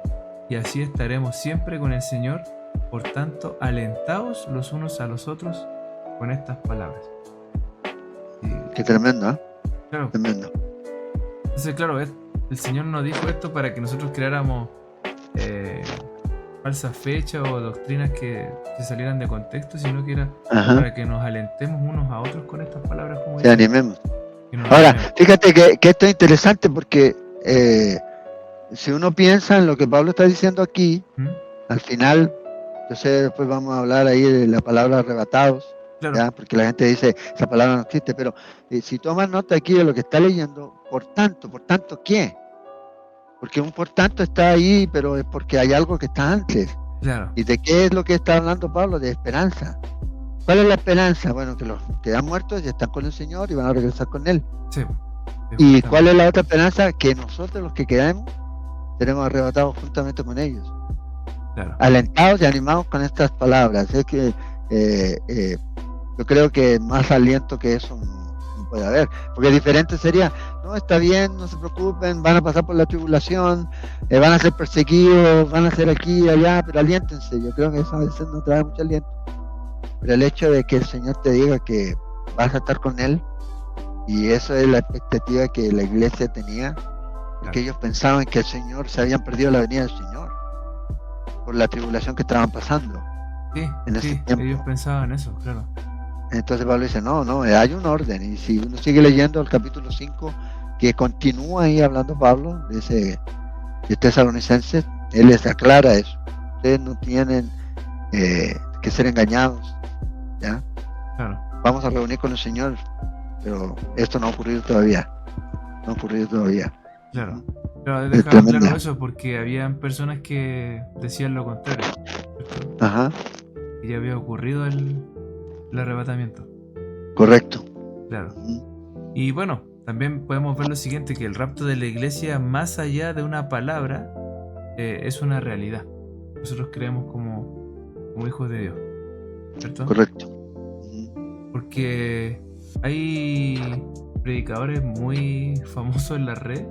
A: Y así estaremos siempre con el Señor. Por tanto, alentaos los unos a los otros con estas palabras.
B: Qué tremendo, ¿eh?
A: Claro.
B: Tremendo.
A: Entonces, claro, el Señor nos dijo esto para que nosotros creáramos falsas fechas o doctrinas que se salieran de contexto, sino que era para que nos alentemos unos a otros con estas palabras. Como
B: se animemos. Ahora, fíjate que esto es interesante porque si uno piensa en lo que Pablo está diciendo aquí, al final, yo sé, después vamos a hablar ahí de la palabra arrebatados, claro. ¿Ya? Porque la gente dice, esa palabra no existe, pero si tomas nota aquí de lo que está leyendo, por tanto, ¿qué? Porque un por tanto está ahí, pero es porque hay algo que está antes.
A: Claro.
B: ¿Y de qué es lo que está hablando Pablo? De esperanza. ¿Cuál es la esperanza? Bueno, que los que han muerto ya están con el Señor y van a regresar con Él.
A: Sí.
B: ¿Y cuál es la otra esperanza? Que nosotros los que quedamos seremos arrebatados juntamente con ellos. Claro. Alentados y animados con estas palabras. Es que yo creo que más aliento que eso no puede haber. Porque diferente sería, no, está bien, no se preocupen, van a pasar por la tribulación, van a ser perseguidos, van a ser aquí y allá, pero aliéntense. Yo creo que eso a veces no trae mucho aliento. Pero el hecho de que el Señor te diga que vas a estar con Él, y eso es la expectativa que la iglesia tenía, porque ellos pensaban que el Señor, se habían perdido la venida del Señor por la tribulación que estaban pasando.
A: Sí, en ese tiempo. Ellos pensaban eso, claro.
B: Entonces Pablo dice, no, hay un orden, y si uno sigue leyendo el capítulo 5, que continúa ahí hablando Pablo, de Tesalonicenses, él les aclara eso. Ustedes no tienen que ser engañados, ¿ya?
A: Claro.
B: Vamos a reunir con el Señor, pero esto no ha ocurrido todavía.
A: Claro. Pero dejaban claro eso porque habían personas que decían lo contrario.
B: Ajá.
A: Y ya había ocurrido el arrebatamiento.
B: Correcto.
A: Claro. Y bueno, también podemos ver lo siguiente, que el rapto de la iglesia, más allá de una palabra, es una realidad. Nosotros creemos como hijos de Dios, ¿cierto?
B: Correcto.
A: Porque hay predicadores muy famosos en la red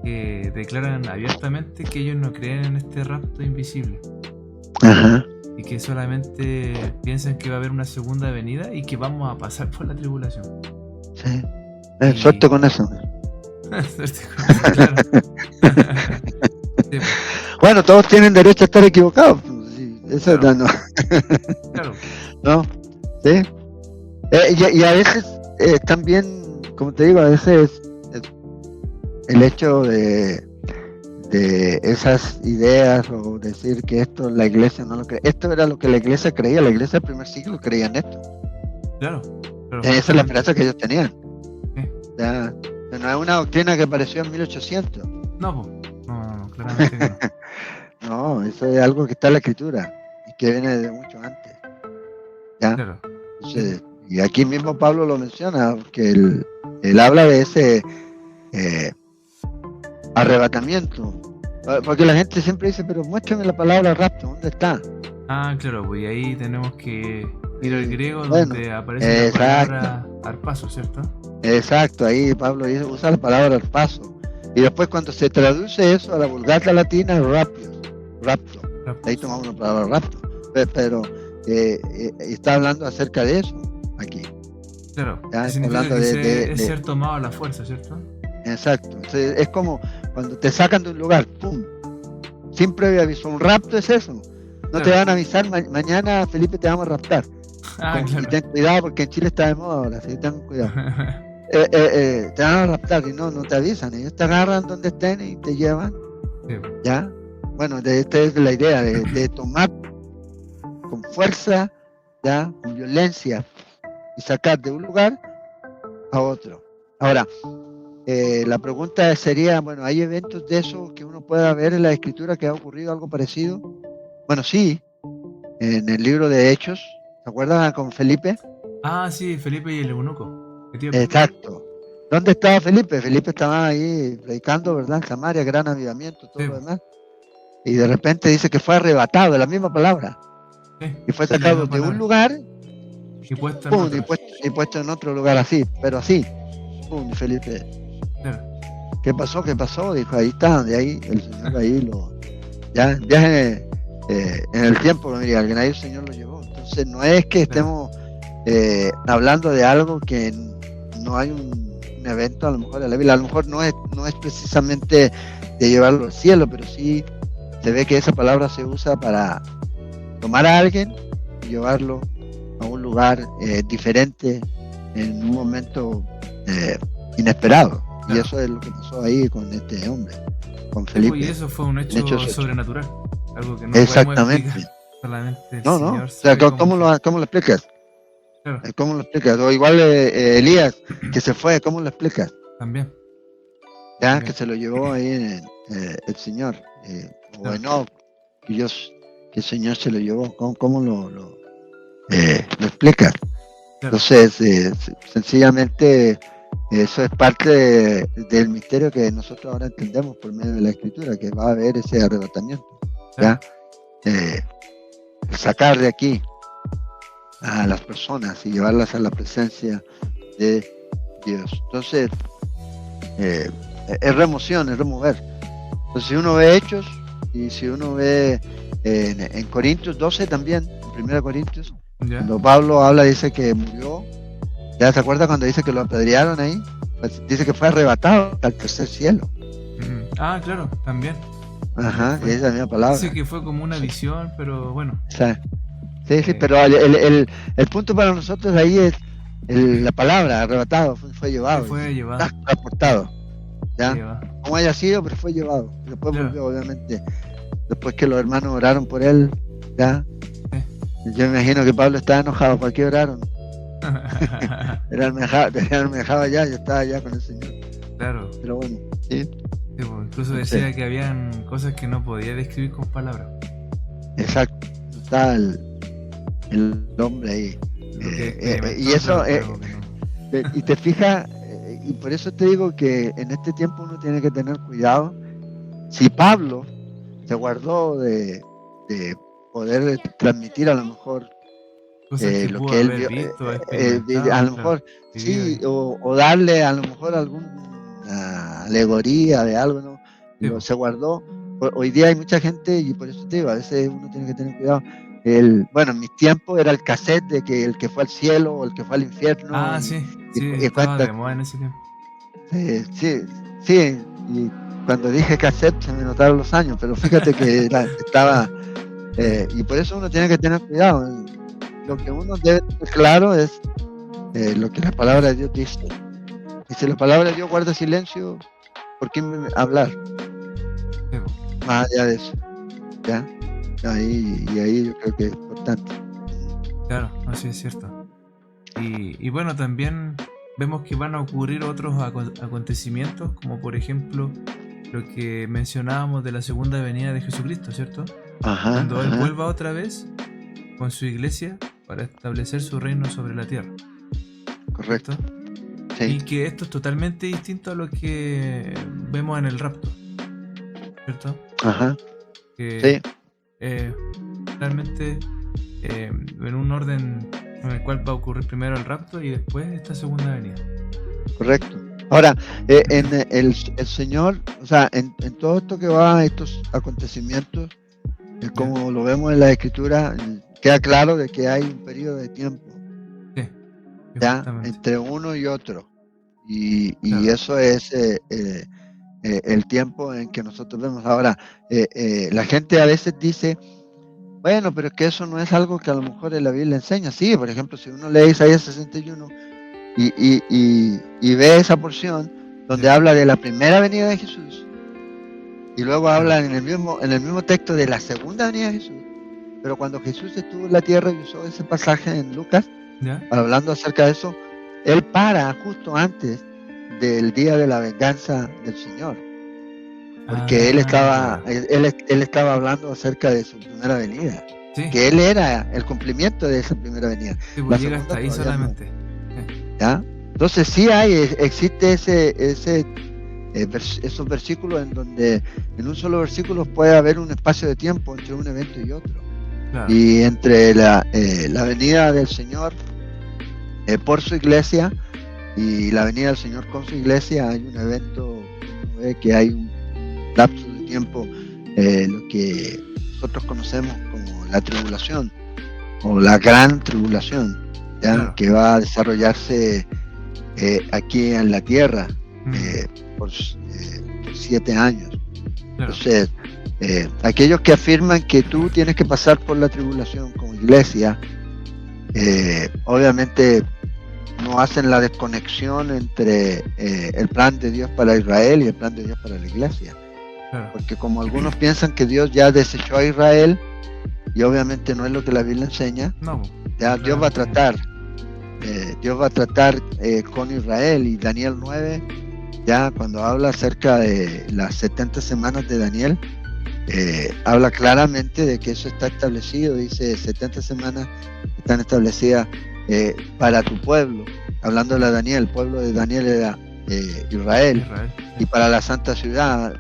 A: que declaran abiertamente que ellos no creen en este rapto invisible.
B: Ajá.
A: Y que solamente piensan que va a haber una segunda venida y que vamos a pasar por la tribulación.
B: Sí. Suerte con eso.
A: Suerte con eso, claro. Sí.
B: Bueno, todos tienen derecho a estar equivocados. Sí, eso claro. No.
A: Claro.
B: ¿No? ¿Sí? Y a veces también, como te digo, a veces el hecho de de esas ideas o decir que esto la iglesia no lo cree. Esto era lo que la iglesia creía. La iglesia del primer siglo creía en esto.
A: Claro.
B: Esa es la esperanza que ellos tenían.
A: Sí.
B: Ya, no es una doctrina que apareció en 1800.
A: No, claramente que no.
B: No, eso es algo que está en la escritura y que viene de mucho antes. ¿Ya?
A: Claro.
B: Entonces, y aquí mismo Pablo lo menciona, porque él habla de ese arrebatamiento. Porque la gente siempre dice, pero muéstrame la palabra rapto, ¿dónde está?
A: Ah, claro, pues ahí tenemos que ir al griego donde aparece la palabra arpazo, ¿cierto?
B: Exacto, ahí Pablo usa la palabra arpazo. Y después cuando se traduce eso a la Vulgata Latina, rapto. Ahí tomamos la palabra rapto. Pero está hablando acerca de eso aquí.
A: Claro,
B: ¿ya?
A: Significa
B: hablando
A: de ser tomado a la fuerza, ¿cierto?
B: Exacto. Entonces, es como cuando te sacan de un lugar, ¡pum! Sin previo aviso. Un rapto es eso. No te van a avisar, mañana Felipe te vamos a raptar.
A: Claro.
B: Y ten cuidado porque en Chile está de moda ahora, así que ten cuidado. Te van a raptar y no te avisan. Ellos te agarran donde estén y te llevan.
A: Sí.
B: ¿Ya? Bueno, esta es la idea de tomar con fuerza, ¿ya? Con violencia y sacar de un lugar a otro. Ahora, la pregunta sería, bueno, ¿hay eventos de esos que uno pueda ver en la escritura que ha ocurrido algo parecido? Bueno, sí, en el libro de Hechos, ¿se acuerdan con Felipe?
A: Ah, sí, Felipe y el eunuco.
B: Exacto. ¿Dónde estaba Felipe? Felipe estaba ahí predicando, ¿verdad? En Samaria, gran avivamiento, todo lo demás. Y de repente dice que fue arrebatado, de la misma palabra. Y fue sacado de un lugar
A: y puesto
B: en otro lugar así, pero así. ¡Pum! Felipe.
A: Claro.
B: ¿Qué pasó? Dijo, ahí está, de ahí, el Señor ahí lo... Ya viaje en el tiempo, mira, alguien ahí el Señor lo llevó. Entonces no es que estemos hablando de algo que no hay un evento, a lo mejor en la Biblia, a lo mejor no es precisamente de llevarlo al cielo, pero sí se ve que esa palabra se usa para tomar a alguien y llevarlo a un lugar diferente en un momento inesperado. Claro. Y eso es lo que pasó ahí con este hombre, con Felipe.
A: Y eso fue un hecho sobrenatural, algo que no
B: exactamente.
A: Podemos explicar. Solamente el
B: no,
A: Señor
B: o sea, ¿cómo lo explicas?
A: Claro.
B: ¿Cómo lo explicas? O igual Elías, que se fue, ¿cómo lo explicas?
A: También.
B: Ya, también. Que se lo llevó ahí el Señor. O Enoch, que el Señor se lo llevó. ¿Cómo lo explicas? Claro. Entonces, sencillamente, eso es parte del misterio que nosotros ahora entendemos por medio de la Escritura, que va a haber ese arrebatamiento. Claro. ¿Ya? Sacar de aquí a las personas y llevarlas a la presencia de Dios. Entonces, es remoción, es remover. Entonces, si uno ve Hechos y si uno ve en Corintios 12 también, en 1 Corintios, cuando Pablo habla, dice que murió. ¿Ya se acuerda cuando dice que lo apedrearon ahí? Pues dice que fue arrebatado al tercer cielo.
A: Ah, claro, también.
B: Ajá, y esa es la misma palabra.
A: Dice que fue como una visión, pero bueno.
B: Sí, pero el punto para nosotros ahí es la palabra, arrebatado, fue llevado.
A: Fue llevado.
B: Transportado. ¿Ya? Como haya sido, pero fue llevado. Después volvió, obviamente. Después que los hermanos oraron por él, ¿ya? Yo me imagino que Pablo estaba enojado. ¿Por qué oraron? Era enojado allá, yo estaba allá con el Señor.
A: Claro.
B: Pero bueno, sí.
A: Pues, incluso decía que habían cosas que no podía describir con palabras.
B: Exacto. Estaba el hombre ahí. Y eso, y te fijas, y por eso te digo que en este tiempo uno tiene que tener cuidado. Si Pablo se guardó de poder transmitir a lo mejor lo que él vio, a lo mejor sí, o darle a lo mejor alguna alegoría de algo, ¿no? Sí. Se guardó. Hoy día hay mucha gente, y por eso te digo, a veces uno tiene que tener cuidado. Bueno, en mis tiempos era el cassette de que el que fue al cielo o el que fue al infierno.
A: Ah, sí, estaba de moda en ese tiempo.
B: Sí, y cuando dije cassette se me notaron los años, pero fíjate que estaba, y por eso uno tiene que tener cuidado. Lo que uno debe tener claro es lo que la palabra de Dios dice. Y si la palabra de Dios guarda silencio, ¿por qué hablar? más allá de eso, ¿ya? Ahí yo creo que es importante.
A: Claro, así es cierto. Y bueno, también vemos que van a ocurrir otros acontecimientos, como por ejemplo lo que mencionábamos de la segunda venida de Jesucristo, ¿cierto? Cuando Él vuelva otra vez con su iglesia para establecer su reino sobre la tierra.
B: Correcto.
A: Sí. Y que esto es totalmente distinto a lo que vemos en el rapto, ¿cierto? Que, realmente en un orden en el cual va a ocurrir primero el rapto y después esta segunda venida.
B: Correcto. Ahora, en el Señor, o sea, en todo esto que va a estos acontecimientos, como lo vemos en la Escritura, queda claro de que hay un periodo de tiempo, ¿ya? Entre uno y otro. Y eso es el tiempo en que nosotros vemos. Ahora, la gente a veces dice, bueno, pero es que eso no es algo que a lo mejor en la Biblia enseña. Sí, por ejemplo, si uno lee Isaías 61 y ve esa porción donde habla de la primera venida de Jesús y luego habla en el mismo texto de la segunda venida de Jesús, pero cuando Jesús estuvo en la tierra y usó ese pasaje en Lucas, hablando acerca de eso, él para justo antes del día de la venganza del Señor, porque él estaba hablando acerca de su primera venida, que él era el cumplimiento de esa primera venida.
A: Sí, pues llega hasta ahí solamente.
B: ¿Ya? Entonces sí existe esos versículos en donde en un solo versículo puede haber un espacio de tiempo entre un evento y otro. Claro. Y entre la venida del Señor por su iglesia y la venida del Señor con su iglesia hay un evento, que hay un lapso de tiempo, lo que nosotros conocemos como la tribulación o la gran tribulación, ¿ya? Claro. Que va a desarrollarse aquí en la tierra por 7 años. Claro. Entonces, aquellos que afirman que tú tienes que pasar por la tribulación como iglesia, obviamente no hacen la desconexión entre el plan de Dios para Israel y el plan de Dios para la iglesia. Claro. Porque como algunos piensan que Dios ya desechó a Israel, y obviamente no es lo que la Biblia enseña, ya Dios va a tratar. Dios va a tratar con Israel, y Daniel 9, ya cuando habla acerca de las 70 semanas de Daniel, habla claramente de que eso está establecido. Dice 70 semanas están establecidas para tu pueblo, hablándole a Daniel. El pueblo de Daniel era Israel, y para la santa ciudad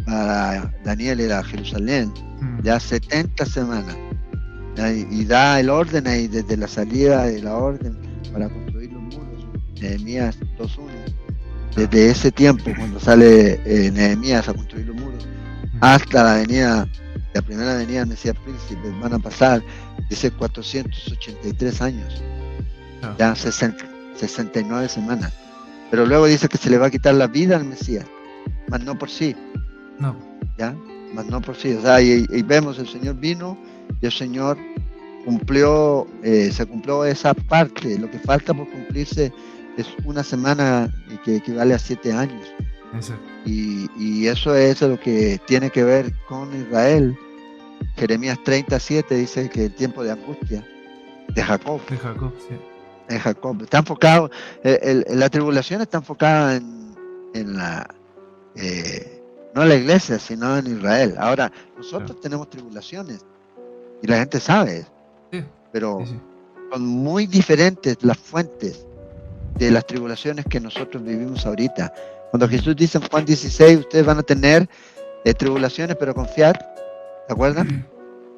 B: para Daniel era Jerusalén. Ya 70 semanas. Y da el orden ahí desde la salida de la orden para construir los muros, Nehemías 2:1, desde ese tiempo cuando sale Nehemías a construir los muros hasta la primera venida del Mesías Príncipe, van a pasar, dice, 483 años, ya 69 semanas, pero luego dice que se le va a quitar la vida al Mesías, mas no por sí, ya, mas no por sí. O sea, y vemos, el Señor vino y el Señor cumplió, se cumplió esa parte. Lo que falta por cumplirse es una semana que equivale a 7 años. Y eso es lo que tiene que ver con Israel. Jeremías 37 dice que el tiempo de angustia de Jacob. De Jacob. Está enfocado, la tribulación está enfocada en la no en la iglesia, sino en Israel. Ahora, nosotros tenemos tribulaciones y la gente sabe, pero son muy diferentes las fuentes de las tribulaciones que nosotros vivimos ahorita. Cuando Jesús dice en Juan 16, ustedes van a tener tribulaciones, pero confiar, ¿te acuerdas?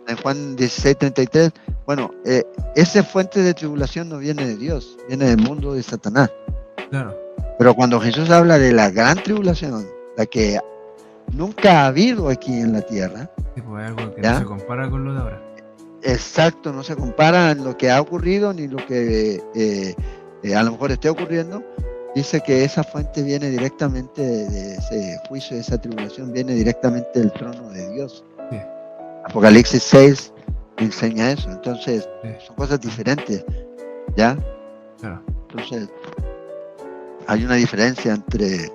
B: En Juan 16:33, bueno, esa fuente de tribulación no viene de Dios, viene del mundo de Satanás. Claro. Pero cuando Jesús habla de la gran tribulación, la que nunca ha habido aquí en la tierra,
A: pues algo que no se compara con lo de ahora.
B: Exacto, no se compara en lo que ha ocurrido ni lo que a lo mejor esté ocurriendo. Dice que esa fuente viene directamente de ese juicio, de esa tribulación, viene directamente del trono de Dios. Sí. Apocalipsis 6 enseña eso. Entonces, son cosas diferentes, ¿ya? Claro. Entonces, hay una diferencia entre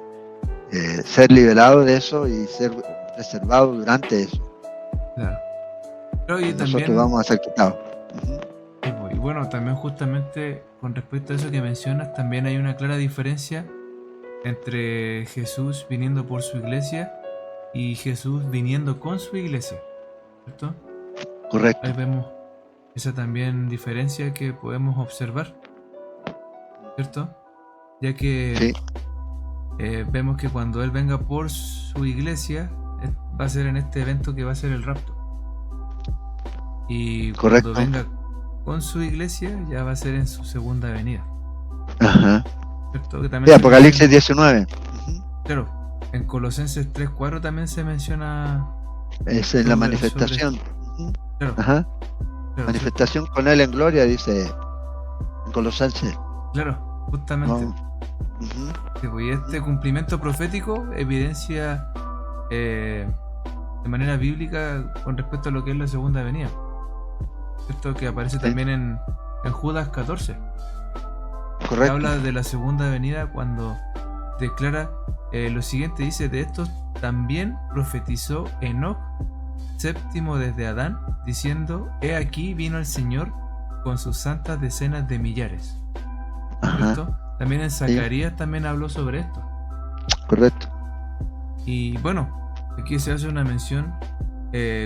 B: ser liberado de eso y ser preservados durante eso.
A: Claro. Pero y
B: Nosotros
A: también,
B: vamos a ser quitados.
A: y bueno, también justamente con respecto a eso que mencionas, también hay una clara diferencia entre Jesús viniendo por su iglesia y Jesús viniendo con su iglesia, ¿cierto?
B: Correcto.
A: Ahí vemos esa también diferencia que podemos observar, ¿cierto? Ya que
B: Sí,
A: vemos que cuando Él venga por su iglesia, va a ser en este evento que va a ser el rapto. Y
B: correcto.
A: cuando venga con su iglesia, ya va a ser en su segunda venida.
B: Ajá.
A: ¿Cierto? Que
B: Sí,
A: también
B: Apocalipsis 19.
A: claro, en Colosenses 3:4 también se menciona
B: Es en la manifestación.
A: claro,
B: Ajá.
A: claro,
B: Manifestación con él en gloria, dice en Colosenses.
A: claro, justamente.
B: No.
A: Sí, pues, y este cumplimiento profético evidencia de manera bíblica con respecto a lo que es la segunda venida. Esto que aparece
B: Sí.
A: también en Judas 14. Que
B: Correcto.
A: habla de la segunda venida cuando declara lo siguiente, dice: de estos también profetizó Enoc, séptimo desde Adán, diciendo: he aquí vino el Señor con sus santas decenas de millares.
B: Ajá.
A: ¿Cierto? También en Zacarías también habló sobre esto.
B: Correcto.
A: Y bueno, aquí se hace una mención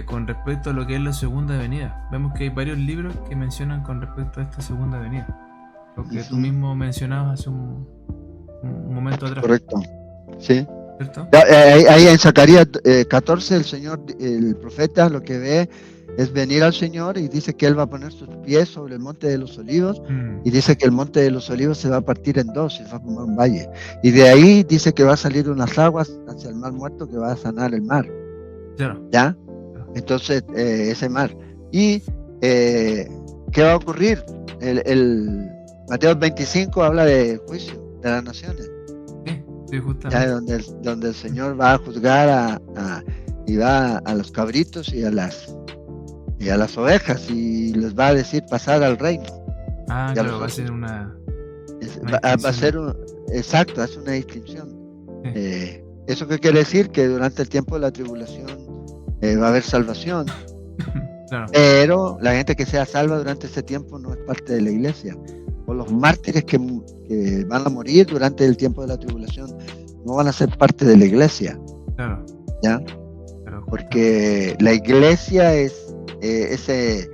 A: con respecto a lo que es la segunda venida. Vemos que hay varios libros que mencionan con respecto a esta segunda venida. Lo que tú mismo mencionabas hace un momento atrás.
B: Correcto. Sí.
A: ¿Cierto?
B: Ahí en Zacarías 14 el Señor, el profeta, lo que ve es venir al Señor y dice que Él va a poner sus pies sobre el monte de los olivos y dice que el monte de los olivos se va a partir en dos y se va a formar un valle. Y de ahí dice que va a salir unas aguas hacia el mar muerto que va a sanar el mar.
A: Claro.
B: ¿Ya? Entonces, ese mar. ¿Y qué va a ocurrir? El Mateo 25 habla de juicio de las naciones.
A: Sí, justamente.
B: Ya, donde el Señor va a juzgar y va a los cabritos y a las ovejas y les va a decir pasar al reino.
A: Ah, claro, va a ser una
B: va a ser exacto, hace una distinción. Sí. ¿Eso qué quiere decir? Que durante el tiempo de la tribulación va a haber salvación. Claro. Pero la gente que sea salva durante ese tiempo no es parte de la iglesia. O los mártires que van a morir durante el tiempo de la tribulación no van a ser parte de la iglesia. Claro. ¿Ya? Claro, porque la iglesia es ese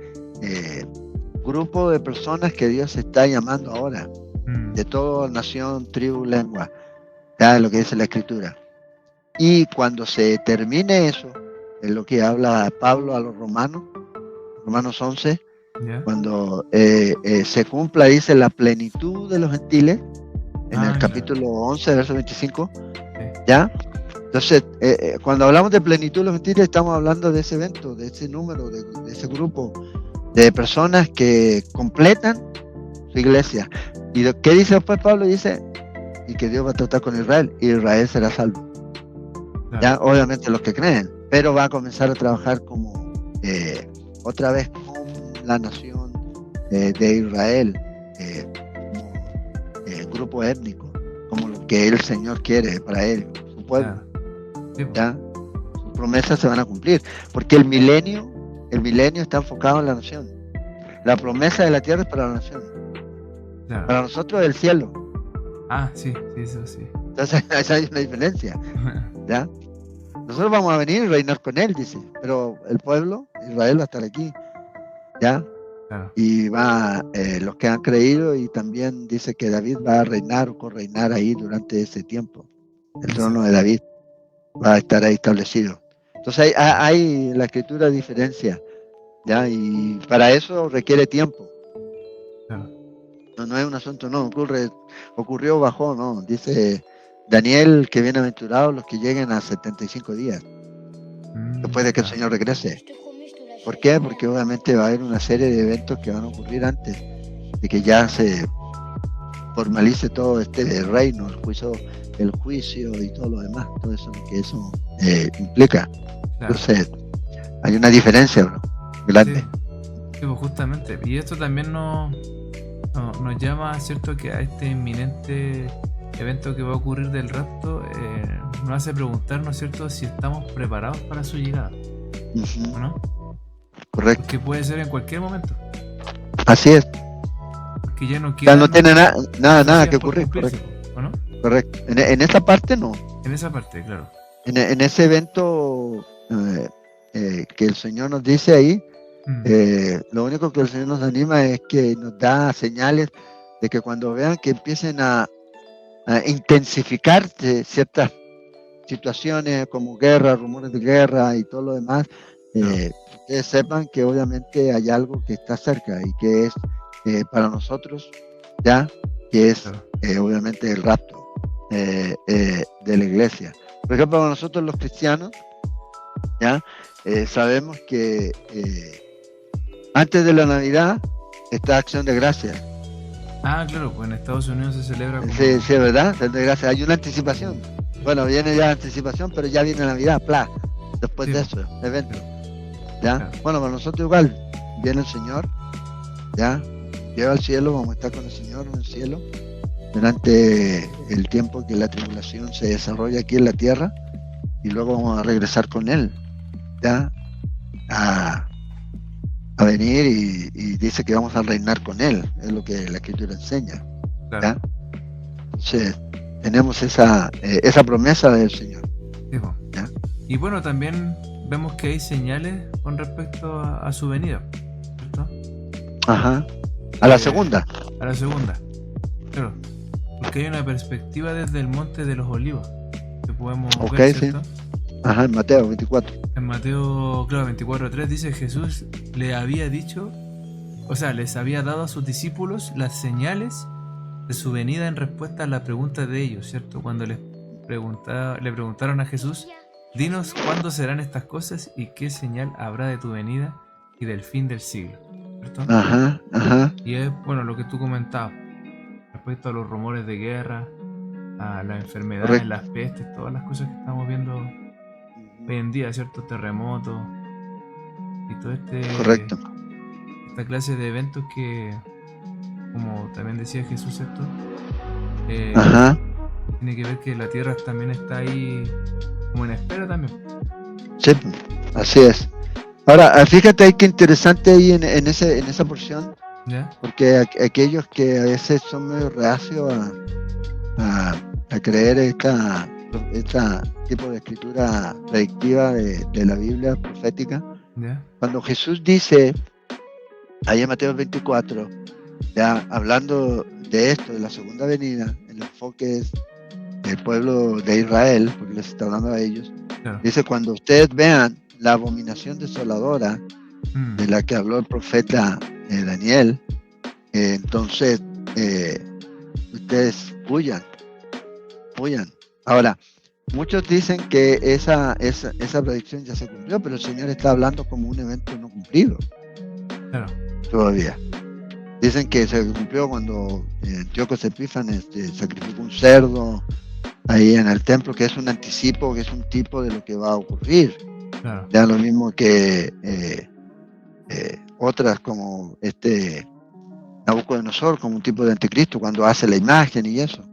B: grupo de personas que Dios está llamando ahora, de toda nación, tribu, lengua, ya lo que dice la Escritura. Y cuando se termine eso, es lo que habla Pablo a los Romanos 11, ¿ya? Cuando se cumpla, dice, la plenitud de los gentiles, en el capítulo 11, verso 25, ¿ya? Entonces, cuando hablamos de plenitud de los gentiles, estamos hablando de ese evento, de ese número, de ese grupo de personas que completan su iglesia. ¿Y qué dice después Pablo? Dice, y que Dios va a tratar con Israel, y Israel será salvo. Claro. Ya, obviamente los que creen, pero va a comenzar a trabajar como otra vez con la nación de Israel, como grupo étnico, como lo que el Señor quiere para él, su pueblo. Claro. Sí. ¿Ya? Sus promesas se van a cumplir, porque el milenio está enfocado en la nación. La promesa de la tierra es para la nación. Claro. Para nosotros es el cielo.
A: Ah, sí, eso sí.
B: Entonces esa hay una diferencia. ¿Ya? Nosotros vamos a venir y reinar con él, dice, pero el pueblo, Israel, va a estar aquí. ¿Ya? Claro. Y va los que han creído, y también dice que David va a reinar o correinar ahí durante ese tiempo. El trono de David va a estar ahí establecido. Entonces hay la Escritura diferencia, ¿ya? Y para eso requiere tiempo. Claro. No es un asunto, no ocurrió bajo, no. Dice Daniel que bienaventurados los que lleguen a 75 días después de que el Señor regrese. ¿Por qué? Porque obviamente va a haber una serie de eventos que van a ocurrir antes de que ya se formalice todo este reino, el juicio y todo lo demás, todo eso que eso implica. Claro. Entonces hay una diferencia, bro, grande.
A: Sí, pues justamente, y esto también nos llama, ¿cierto?, que a este inminente evento que va a ocurrir del rapto nos hace preguntar, ¿no es cierto?, si estamos preparados para su llegada, ¿o no?
B: Correcto.
A: Que puede ser en cualquier momento.
B: Así es.
A: Porque ya no queda.
B: No tiene nada que ocurrir, correcto.
A: ¿O no?
B: Correcto. En esa parte no.
A: En esa parte, claro.
B: En ese evento que el Señor nos dice ahí, lo único que el Señor nos anima es que nos da señales de que cuando vean que empiecen a intensificarse ciertas situaciones como guerra, rumores de guerra y todo lo demás, ustedes sepan que obviamente hay algo que está cerca y que es para nosotros, ya, que es obviamente el rapto de la iglesia. Por ejemplo, para nosotros los cristianos, ya, sabemos que antes de la Navidad está Acción de Gracias.
A: Ah, claro, pues en Estados Unidos se celebra como...
B: Sí, ¿verdad? Acción de Gracias. Hay una anticipación. Bueno, viene ya la anticipación, pero ya viene Navidad, después de eso, evento. ¿Ya? Claro. Bueno, para nosotros igual, viene el Señor, ¿ya? Llega al cielo, vamos a estar con el Señor en el cielo, durante el tiempo que la tribulación se desarrolla aquí en la tierra, y luego vamos a regresar con Él, ¿ya? A venir y dice que vamos a reinar con Él, es lo que la Escritura enseña, ¿ya? Claro. Entonces, tenemos esa promesa del Señor.
A: Sí, ¿ya? Y bueno, también vemos que hay señales con respecto a su venida, ¿cierto?
B: Ajá. A la segunda.
A: A la segunda, claro. Porque hay una perspectiva desde el Monte de los Olivos que podemos ver, ¿cierto?
B: Sí. Ajá, en Mateo 24.
A: En Mateo, claro, 24:3 dice: Jesús le había dicho, o sea, les había dado a sus discípulos las señales de su venida en respuesta a la pregunta de ellos, ¿cierto? Cuando le preguntaron a Jesús: dinos cuándo serán estas cosas y qué señal habrá de tu venida y del fin del siglo, ¿cierto?
B: Ajá.
A: Y es, bueno, lo que tú comentabas respecto a los rumores de guerra, a las enfermedades, correcto, las pestes, todas las cosas que estamos viendo hoy en día, ¿cierto? Terremotos y todo
B: correcto,
A: esta clase de eventos que, como también decía Jesús, ¿cierto? Tiene que ver que la tierra también está ahí como en espera también.
B: Sí, así es. Ahora, fíjate ahí qué interesante ahí en esa porción, ¿ya? Porque aquellos que a veces son medio reacios a creer esta tipo de escritura predictiva de la Biblia profética, ¿ya? Cuando Jesús dice ahí en Mateo 24, ya hablando de esto, de la segunda venida, el enfoque es el pueblo de Israel, porque les está hablando a ellos, claro. Dice: cuando ustedes vean la abominación desoladora de la que habló el profeta Daniel, entonces ustedes huyan. Ahora, muchos dicen que esa predicción ya se cumplió, pero el Señor está hablando como un evento no cumplido. Claro. Todavía. Dicen que se cumplió cuando Antíoco Epífanes sacrificó un cerdo ahí en el templo, que es un anticipo, que es un tipo de lo que va a ocurrir. Claro. Ya lo mismo que otras como Nabucodonosor, como un tipo de anticristo, cuando hace la imagen y eso.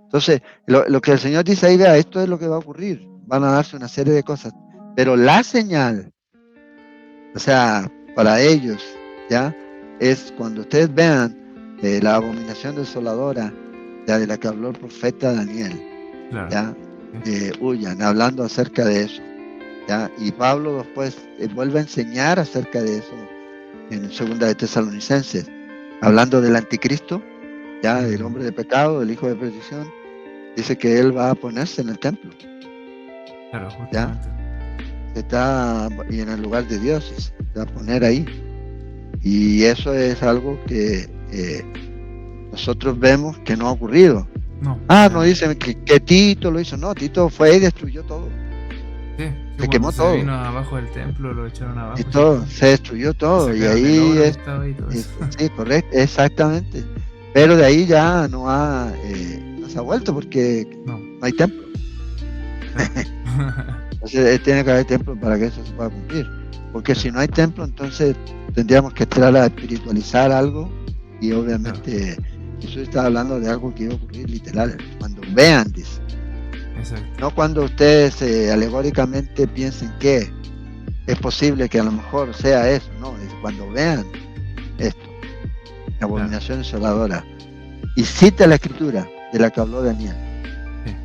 B: Entonces, lo que el Señor dice ahí, vea, esto es lo que va a ocurrir. Van a darse una serie de cosas. Pero la señal, o sea, para ellos, ya, es cuando ustedes vean la abominación desoladora, ya, de la que habló el profeta Daniel, claro, ya, huyan, hablando acerca de eso, ya. Y Pablo después vuelve a enseñar acerca de eso en 2 de Tesalonicenses, hablando del anticristo, ya, del hombre de pecado, del hijo de perdición. Dice que él va a ponerse en el templo,
A: claro,
B: ya, y en el lugar de Dios se va a poner ahí. Y eso es algo que nosotros vemos que no ha ocurrido. No dicen que Tito lo hizo. No, Tito fue y destruyó todo.
A: Sí,
B: se quemó todo.
A: Se vino abajo del templo, lo echaron abajo.
B: Y todo, se destruyó todo. Y ahí sí, correcto, exactamente. Pero de ahí ya no se ha vuelto porque no hay templo. Entonces tiene que haber templo para que eso se pueda cumplir. Porque si no hay templo, entonces tendríamos que entrar a espiritualizar algo, y obviamente Jesús está hablando de algo que iba a ocurrir literal, cuando vean, dice.
A: Exacto.
B: No cuando ustedes alegóricamente piensen que es posible que a lo mejor sea eso, no, es cuando vean esto, abominación desoladora, y cita la escritura de la que habló Daniel.
A: Sí,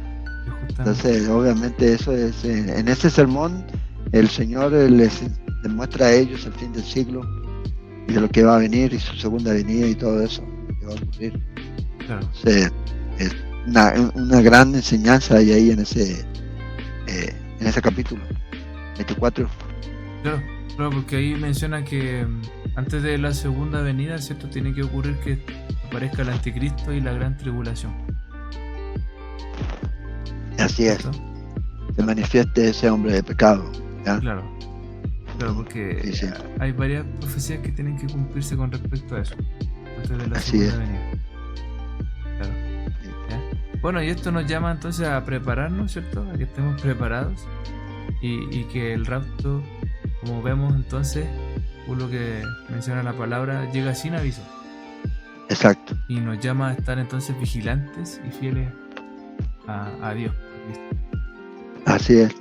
B: entonces, obviamente eso es, en ese sermón el Señor les demuestra a ellos el fin del siglo y de lo que va a venir y su segunda venida y todo eso que va a ocurrir.
A: Claro.
B: Entonces, es una gran enseñanza hay ahí en ese capítulo 24.
A: Claro, porque ahí menciona que antes de la segunda venida, ¿cierto? Tiene que ocurrir que aparezca el anticristo y la gran tribulación.
B: Así es. Se manifieste ese hombre de pecado. ¿ya?
A: Claro, porque sí. Hay varias profecías que tienen que cumplirse con respecto a eso, antes de la segunda venida. Claro. ¿Ya? Bueno, y esto nos llama entonces a prepararnos, ¿cierto? A que estemos preparados y que el rapto, como vemos entonces, por lo que menciona la palabra, llega sin aviso.
B: Exacto.
A: Y nos llama a estar entonces vigilantes y fieles a Dios.
B: Así es.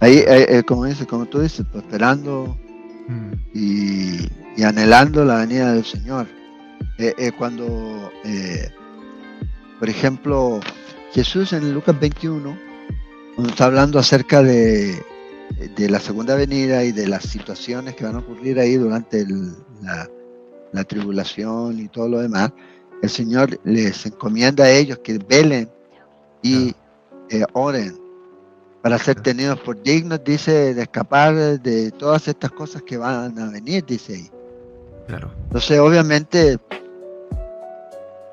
B: Ahí, como tú dices, pues, esperando y anhelando la venida del Señor. Cuando, por ejemplo, Jesús en Lucas 21, cuando está hablando acerca de la segunda venida y de las situaciones que van a ocurrir ahí durante la tribulación y todo lo demás, el Señor les encomienda a ellos que velen y oren para ser tenidos por dignos, dice, de escapar de todas estas cosas que van a venir, dice ahí.
A: Claro.
B: Entonces, obviamente,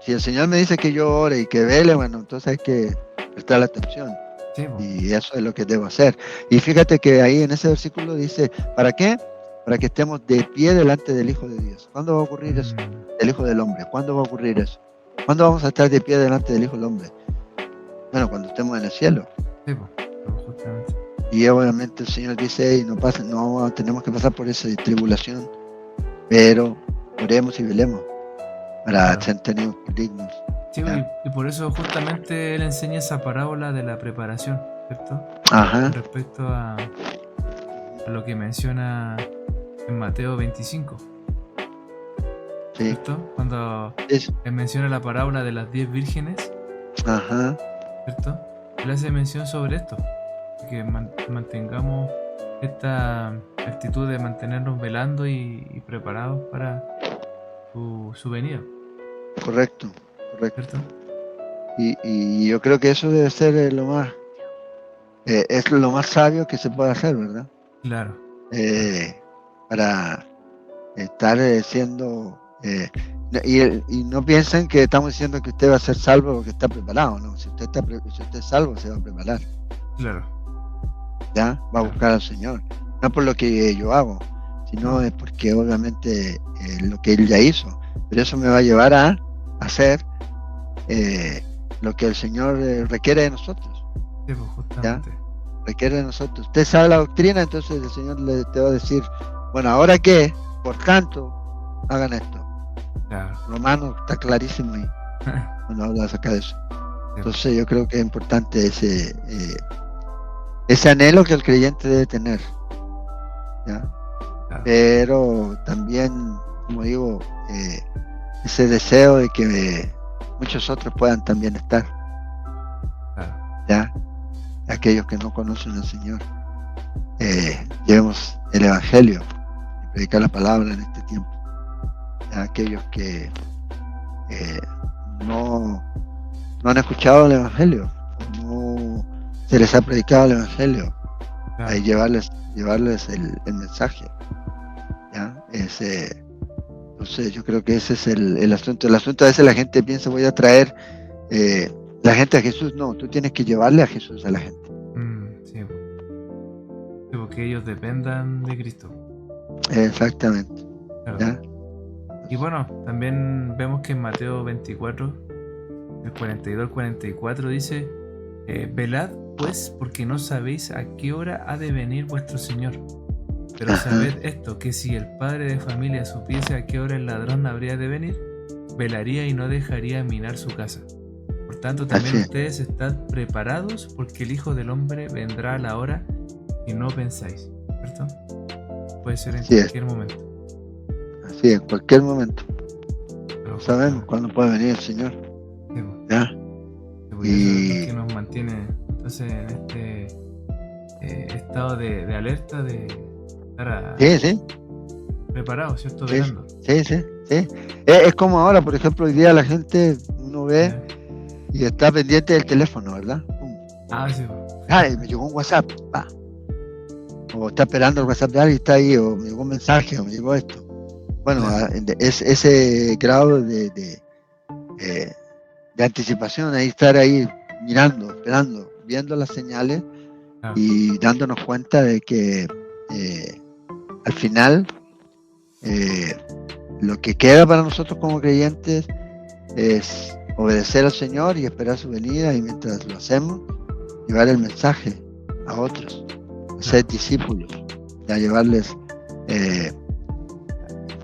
B: si el Señor me dice que yo ore y que vele, bueno, entonces hay que prestar la atención. Sí, y eso es lo que debo hacer. Y fíjate que ahí en ese versículo dice, ¿para qué? Para que estemos de pie delante del Hijo de Dios. ¿Cuándo va a ocurrir eso? Del Hijo del Hombre. ¿Cuándo va a ocurrir eso? ¿Cuándo vamos a estar de pie delante del Hijo del Hombre? Bueno, cuando estemos en el cielo.
A: Sí, justamente.
B: Y obviamente el Señor dice, no tenemos que pasar por esa tribulación, pero oremos y velemos para ser tenidos dignos.
A: Sí, y por eso justamente él enseña esa parábola de la preparación, ¿cierto?
B: Ajá.
A: Con respecto a lo que menciona en Mateo 25.
B: Sí.
A: ¿Cierto? Cuando él menciona la parábola de las 10 vírgenes.
B: Ajá.
A: ¿Cierto? Él hace mención sobre esto, que mantengamos esta actitud de mantenernos velando y preparados para su venida.
B: Correcto.
A: ¿Cierto?
B: Y yo creo que eso debe ser es lo más sabio que se puede hacer, ¿verdad?
A: Claro.
B: Para estar siendo y no piensen que estamos diciendo que usted va a ser salvo porque está preparado, no. Si usted es salvo, se va a preparar.
A: Claro.
B: Ya va a buscar al Señor, no por lo que yo hago, sino es porque obviamente lo que Él ya hizo. Pero eso me va a llevar a hacer lo que el Señor requiere de nosotros.
A: Sí, pues, justamente.
B: ¿Ya? Requiere de nosotros. Usted sabe la doctrina, entonces el Señor te va a decir, bueno, ¿ahora qué? Por tanto, hagan esto.
A: Claro.
B: Romano está clarísimo ahí cuando habla acerca de eso. Entonces yo creo que es importante ese anhelo que el creyente debe tener. ¿ya? Claro. Pero también, como digo, ese deseo de que muchos otros puedan también estar.
A: Claro.
B: ¿Ya? Aquellos que no conocen al Señor. Llevemos el Evangelio y predicar la palabra en este tiempo. ¿Ya? Aquellos que no han escuchado el Evangelio, no se les ha predicado el Evangelio, claro. Ahí llevarles el mensaje. ¿Ya? Entonces yo creo que ese es el asunto. El asunto a veces la gente piensa, voy a traer la gente a Jesús. No, tú tienes que llevarle a Jesús a la gente.
A: Sí, porque ellos dependan de Cristo.
B: Exactamente.
A: Claro.
B: ¿Ya?
A: Y bueno, también vemos que en Mateo 24, el 42 al 44 dice, velad pues, porque no sabéis a qué hora ha de venir vuestro Señor. Pero sabed esto, que si el padre de familia supiese a qué hora el ladrón habría de venir, velaría y no dejaría minar su casa. Por tanto, también ustedes están preparados, porque el Hijo del Hombre vendrá a la hora que no pensáis, ¿cierto? Puede ser en cualquier momento.
B: Así es, en cualquier momento. No sabemos cuándo puede venir el Señor.
A: Sí,
B: ¿ya?
A: Y eso es lo que nos mantiene entonces en este estado de alerta, de estar preparados, ¿cierto? Velando.
B: Sí. Es como ahora, por ejemplo, hoy día la gente, uno ve y está pendiente del teléfono, ¿verdad?
A: Sí.
B: Me llegó un WhatsApp, o está esperando el WhatsApp de alguien, está ahí, o me llegó un mensaje, o me llegó esto. Bueno, es ese grado de anticipación, ahí estar ahí mirando, esperando, viendo las señales y dándonos cuenta de que al final lo que queda para nosotros como creyentes es obedecer al Señor y esperar su venida, y mientras lo hacemos, llevar el mensaje a otros, ser discípulos, a llevarles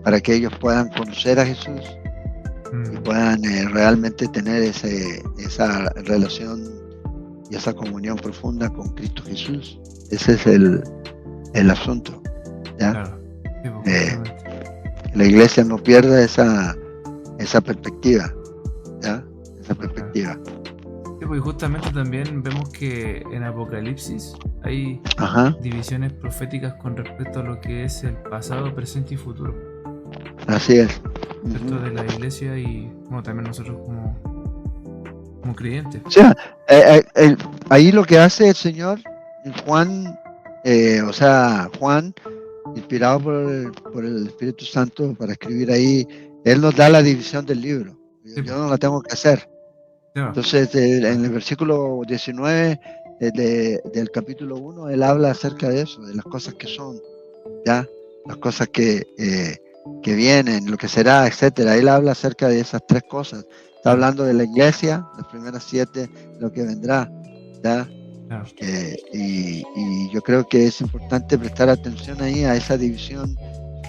B: para que ellos puedan conocer a Jesús y puedan realmente tener esa relación y esa comunión profunda con Cristo Jesús. Ese es el asunto, ¿ya?
A: Claro.
B: La iglesia no pierda esa perspectiva, ¿ya? Esa perspectiva.
A: Sí, porque justamente también vemos que en Apocalipsis hay divisiones proféticas con respecto a lo que es el pasado, presente y futuro.
B: Así es.
A: ¿Cierto? De la iglesia y también nosotros como creyentes.
B: O sea, ahí lo que hace el Señor, Juan, Juan, inspirado por el Espíritu Santo para escribir ahí, él nos da la división del libro. Yo no la tengo que hacer. Entonces, en el versículo 19 del capítulo 1, él habla acerca de eso, de las cosas que son, ¿ya? Las cosas que vienen, lo que será, etcétera. Él habla acerca de esas tres cosas. Está hablando de la iglesia, las primeras 7, lo que vendrá, ¿ya? Y yo creo que es importante prestar atención ahí a esa división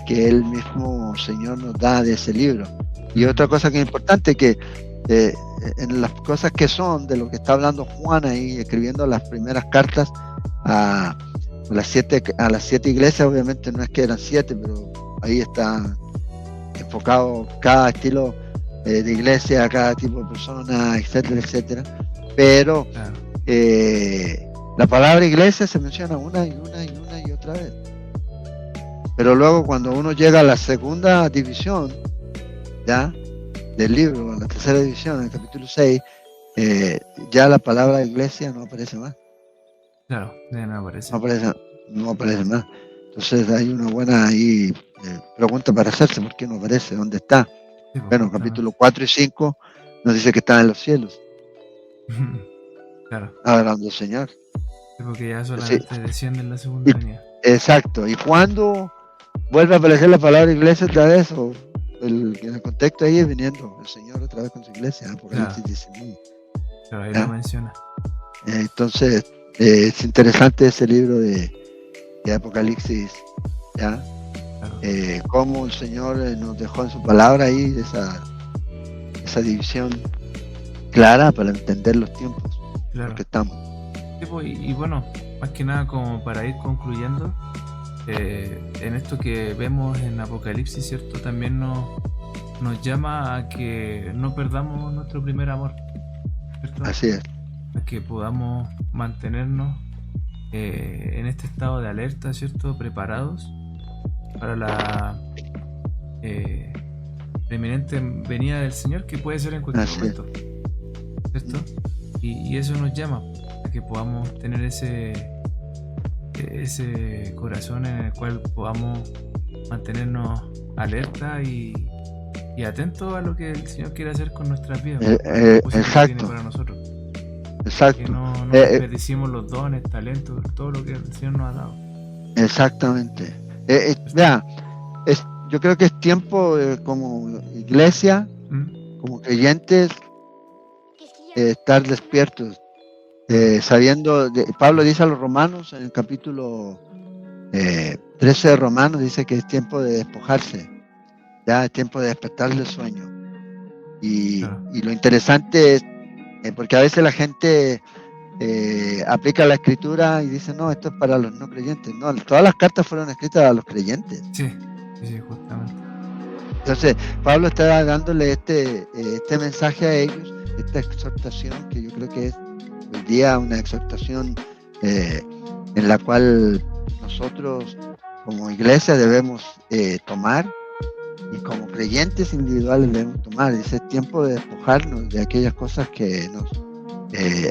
B: que el mismo Señor nos da de ese libro. Y otra cosa que es importante, que en las cosas que son, de lo que está hablando Juan ahí, escribiendo las primeras cartas a las 7 iglesias, obviamente no es que eran 7, pero ahí está enfocado cada estilo de iglesia, cada tipo de persona, etcétera, etcétera. Pero la palabra iglesia se menciona una y otra vez. Pero luego cuando uno llega a la segunda división, ¿ya? Del libro, la tercera división, en el capítulo 6, ya la palabra iglesia no aparece más.
A: Claro, ya no aparece.
B: No aparece más. Entonces hay una buena ahí, pregunta para hacerse: ¿por qué no aparece? ¿Dónde está? Sí, bueno, capítulo 4 y 5 nos dice que está en los cielos.
A: Claro.
B: Hablando del Señor.
A: Sí, porque ya solamente desciende en la segunda venida.
B: Exacto. ¿Y cuándo vuelve a aparecer la palabra iglesia otra vez? O en el contexto ahí es viniendo el Señor otra vez con su iglesia, Apocalipsis 19.
A: Claro, ahí lo menciona.
B: Entonces, es interesante ese libro de Apocalipsis, ¿ya? Claro. Cómo el Señor nos dejó en su palabra ahí esa división clara para entender los tiempos en los que estamos.
A: Y bueno, más que nada como para ir concluyendo, en esto que vemos en Apocalipsis, ¿cierto? También nos llama a que no perdamos nuestro primer amor, ¿cierto?
B: Así es.
A: A que podamos mantenernos en este estado de alerta, ¿cierto? Preparados para la inminente venida del Señor, que puede ser en cualquier momento, ¿cierto? Y eso nos llama a que podamos tener ese corazón en el cual podamos mantenernos alerta y atentos a lo que el Señor quiere hacer con nuestras vidas.
B: Exacto.
A: Tiene para nosotros.
B: Exacto.
A: Que no desperdiciemos los dones, talentos, todo lo que el Señor nos ha dado.
B: Exactamente. Yo creo que es tiempo como iglesia, como creyentes, estar despiertos, sabiendo, Pablo dice a los romanos en el capítulo 13 de Romanos, dice que es tiempo de despojarse, ya es tiempo de despertar del sueño. Y lo interesante es Porque a veces la gente aplica la escritura y dice, no, esto es para los no creyentes. No, todas las cartas fueron escritas a los creyentes.
A: Sí, justamente.
B: Entonces, Pablo está dándole este mensaje a ellos, esta exhortación, que yo creo que es hoy día una exhortación en la cual nosotros como iglesia debemos tomar, y como creyentes individuales debemos tomar. Dice, es tiempo de despojarnos de aquellas cosas que nos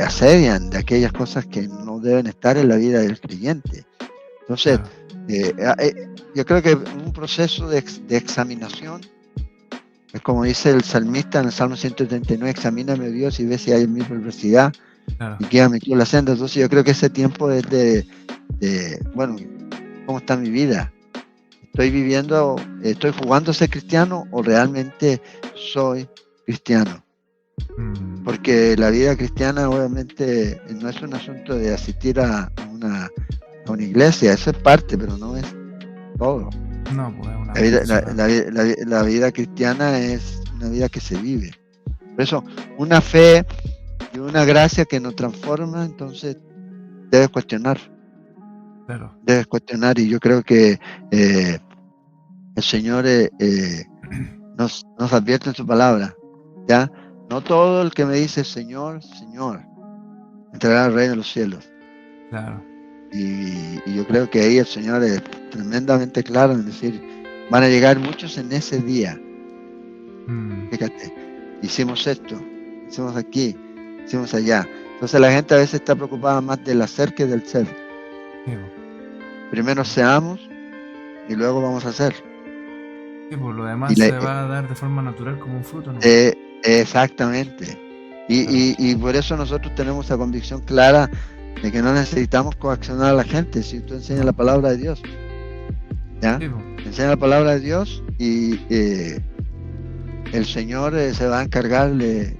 B: asedian, de aquellas cosas que no deben estar en la vida del creyente. Entonces, yo creo que un proceso de examinación, es como dice el salmista en el Salmo 139, examíname Dios y ve si hay en mí perversidad, y guíame tú la senda. Entonces yo creo que ese tiempo es bueno, ¿cómo está mi vida? ¿Estoy jugando a ser cristiano o realmente soy cristiano? Porque la vida cristiana obviamente no es un asunto de asistir a una iglesia, eso es parte, pero no es todo.
A: No, pues una
B: la vida cristiana es una vida que se vive. Por eso, una fe y una gracia que nos transforma, entonces debes cuestionar.
A: Claro.
B: Debes cuestionar, y yo creo que el Señor nos advierte en su palabra, ¿ya? No todo el que me dice Señor, Señor, entrará al reino de los cielos.
A: Claro.
B: Y yo creo que ahí el Señor es tremendamente claro en decir, van a llegar muchos en ese día. Fíjate, hicimos esto, hicimos aquí, hicimos allá. Entonces la gente a veces está preocupada más del hacer que del ser.
A: Sí.
B: Primero seamos y luego vamos a hacer.
A: Sí, pues lo demás se va a dar de forma natural como un fruto, ¿no?
B: Exactamente. Y por eso nosotros tenemos esa convicción clara de que no necesitamos coaccionar a la gente. Si tú enseñas la palabra de Dios, ¿ya? Sí, enseña la palabra de Dios y el Señor se va a encargar de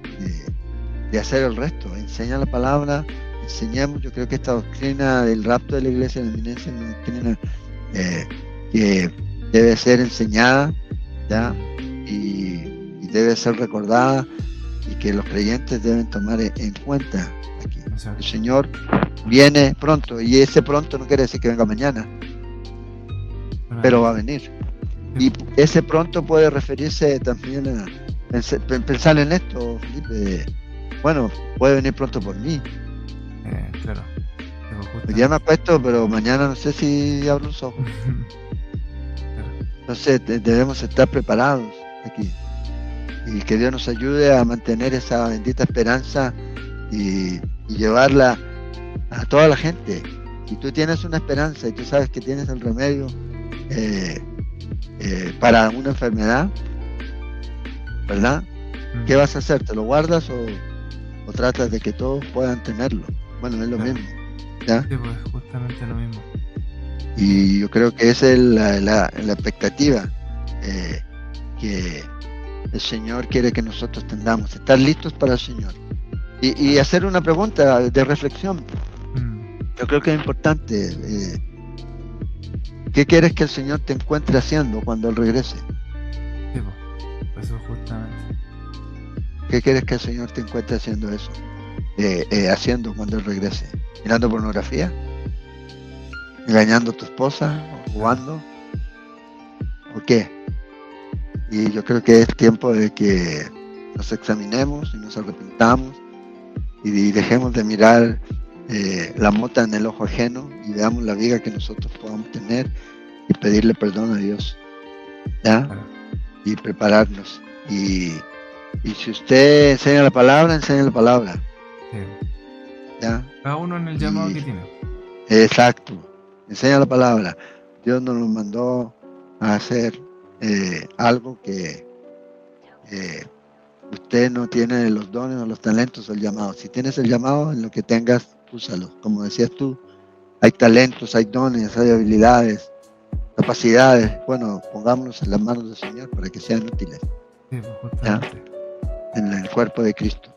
B: hacer el resto. Enseña la palabra, enseñemos. Yo creo que esta doctrina del rapto de la iglesia de la inminencia es una doctrina que debe ser enseñada, ¿ya? Y debe ser recordada, y que los creyentes deben tomar en cuenta aquí. Exacto. El Señor viene pronto, y ese pronto no quiere decir que venga mañana, pero va a venir. Y ese pronto puede referirse también a pensar en esto, Felipe. Bueno, puede venir pronto por mí.
A: Claro.
B: Hoy día me acuesto, pero mañana no sé si abro los ojos. Entonces debemos estar preparados aquí. Y que Dios nos ayude a mantener esa bendita esperanza y llevarla a toda la gente. Si tú tienes una esperanza y tú sabes que tienes el remedio para una enfermedad, ¿verdad? ¿Qué vas a hacer? ¿Te lo guardas o tratas de que todos puedan tenerlo? Bueno, es lo mismo, ¿ya?
A: Sí, pues justamente lo mismo.
B: Y yo creo que esa es la expectativa que el Señor quiere que nosotros tengamos, estar listos para el Señor. Y hacer una pregunta de reflexión. Yo creo que es importante. ¿Qué quieres que el Señor te encuentre haciendo cuando Él regrese?
A: Sí, pues eso justamente.
B: ¿Qué quieres que el Señor te encuentre haciendo eso? Haciendo cuando Él regrese. ¿Mirando pornografía? ¿Engañando a tu esposa? ¿O jugando? ¿O qué? Y yo creo que es tiempo de que nos examinemos y nos arrepentamos y dejemos de mirar la mota en el ojo ajeno y veamos la viga que nosotros podamos tener y pedirle perdón a Dios, ¿ya? Y prepararnos. Y si usted enseña la palabra, enseña la palabra.
A: Sí.
B: ¿Ya?
A: Cada uno en el llamado que tiene.
B: Exacto. Enseña la palabra. Dios nos mandó a hacer algo que usted no tiene los dones o los talentos o el llamado. Si tienes el llamado, en lo que tengas, úsalo. Como decías tú, hay talentos, hay dones, hay habilidades, capacidades. Bueno, pongámonos en las manos del Señor para que sean útiles.
A: Sí, pues,
B: en el cuerpo de Cristo.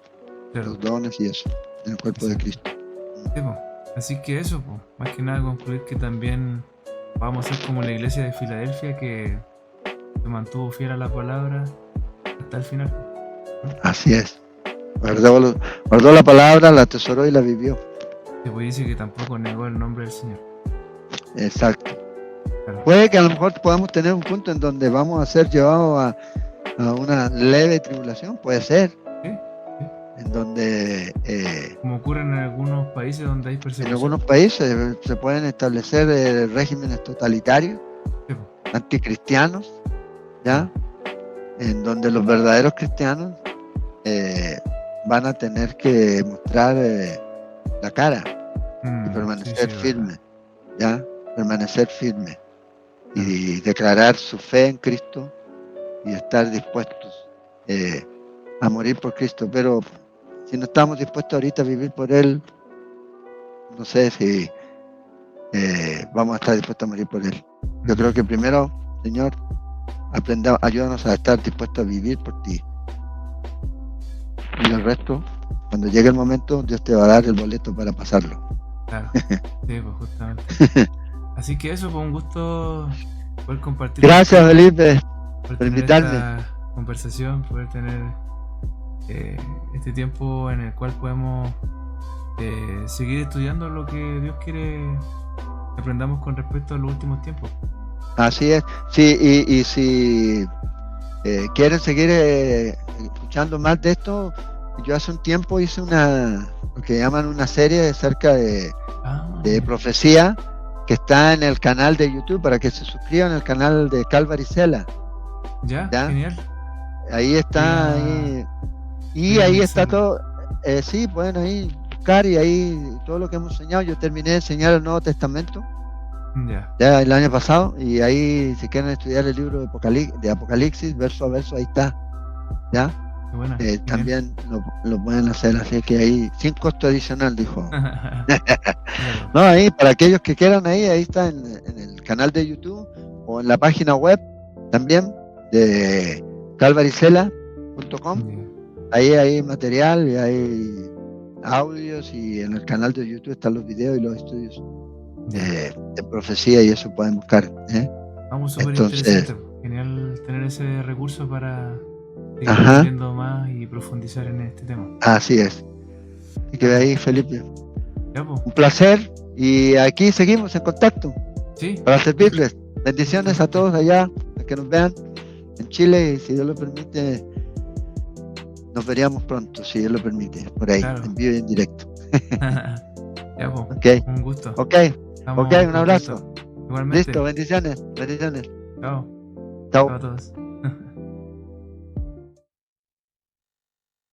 A: Claro.
B: Los dones y eso, en el cuerpo de Cristo.
A: Sí, pues. Así que eso, pues, más que nada concluir que también vamos a ser como la iglesia de Filadelfia, que se mantuvo fiel a la palabra hasta el final.
B: Así es. Guardó la palabra, la atesoró y la vivió.
A: Después dice que tampoco negó el nombre del Señor.
B: Exacto.
A: Claro.
B: Puede que a lo mejor podamos tener un punto en donde vamos a ser llevados a una leve tribulación, puede ser.
A: ¿Sí?
B: En donde...
A: como ocurre en algunos países donde hay persecución.
B: En algunos países se pueden establecer regímenes totalitarios,
A: Sí.
B: anticristianos, ¿ya? En donde los verdaderos cristianos van a tener que mostrar la cara y permanecer firmes, ¿ya? Permanecer firmes y declarar su fe en Cristo y estar dispuestos a morir por Cristo. Pero si no estamos dispuestos ahorita a vivir por Él, no sé si vamos a estar dispuestos a morir por Él. Yo creo que primero, Señor, ayúdanos a estar dispuestos a vivir por Ti. Y el resto, cuando llegue el momento, Dios te va a dar el boleto para pasarlo.
A: Claro, sí, pues justamente. Así que eso fue un gusto poder compartir.
B: Gracias, Felipe, por invitarme.
A: Esta conversación, poder tener este tiempo en el cual podemos seguir estudiando lo que Dios quiere que aprendamos con respecto a los últimos tiempos.
B: Así es, sí, y si quieren seguir escuchando más de esto, yo hace un tiempo hice lo que llaman una serie acerca de profecía, que está en el canal de YouTube, para que se suscriban al canal de Calvary Cela.
A: ¿Ya? Genial.
B: Ahí está, ahí está todo. Sí, pueden ahí buscar, y ahí todo lo que hemos enseñado. Yo terminé de enseñar el Nuevo Testamento ya el año pasado, y ahí si quieren estudiar el libro de Apocalipsis, verso a verso, ahí está, ¿ya?
A: Buena,
B: también lo pueden hacer, así que ahí sin costo adicional, dijo. No, ahí para aquellos que quieran, ahí está en el canal de YouTube o en la página web también de calvarycela.com. Ahí hay material y hay audios, y en el canal de YouTube están los videos y los estudios de profecía, y eso pueden buscar.
A: Vamos, súper interesante. Genial tener ese recurso para seguir aprendiendo más y profundizar en este tema.
B: Así es. Así que ahí, Felipe.
A: Ya, pues.
B: Un placer, y aquí seguimos en contacto.
A: Sí.
B: Para servirles. Bendiciones a todos allá, a que nos vean en Chile, y si Dios lo permite, nos veríamos pronto, si Dios lo permite, por ahí, en vivo y en directo.
A: Ya, pues.
B: Okay.
A: Un gusto.
B: Ok, un abrazo.
A: Igualmente.
B: Listo, bendiciones.
A: Chao.
B: Chao.
A: Chao a todos.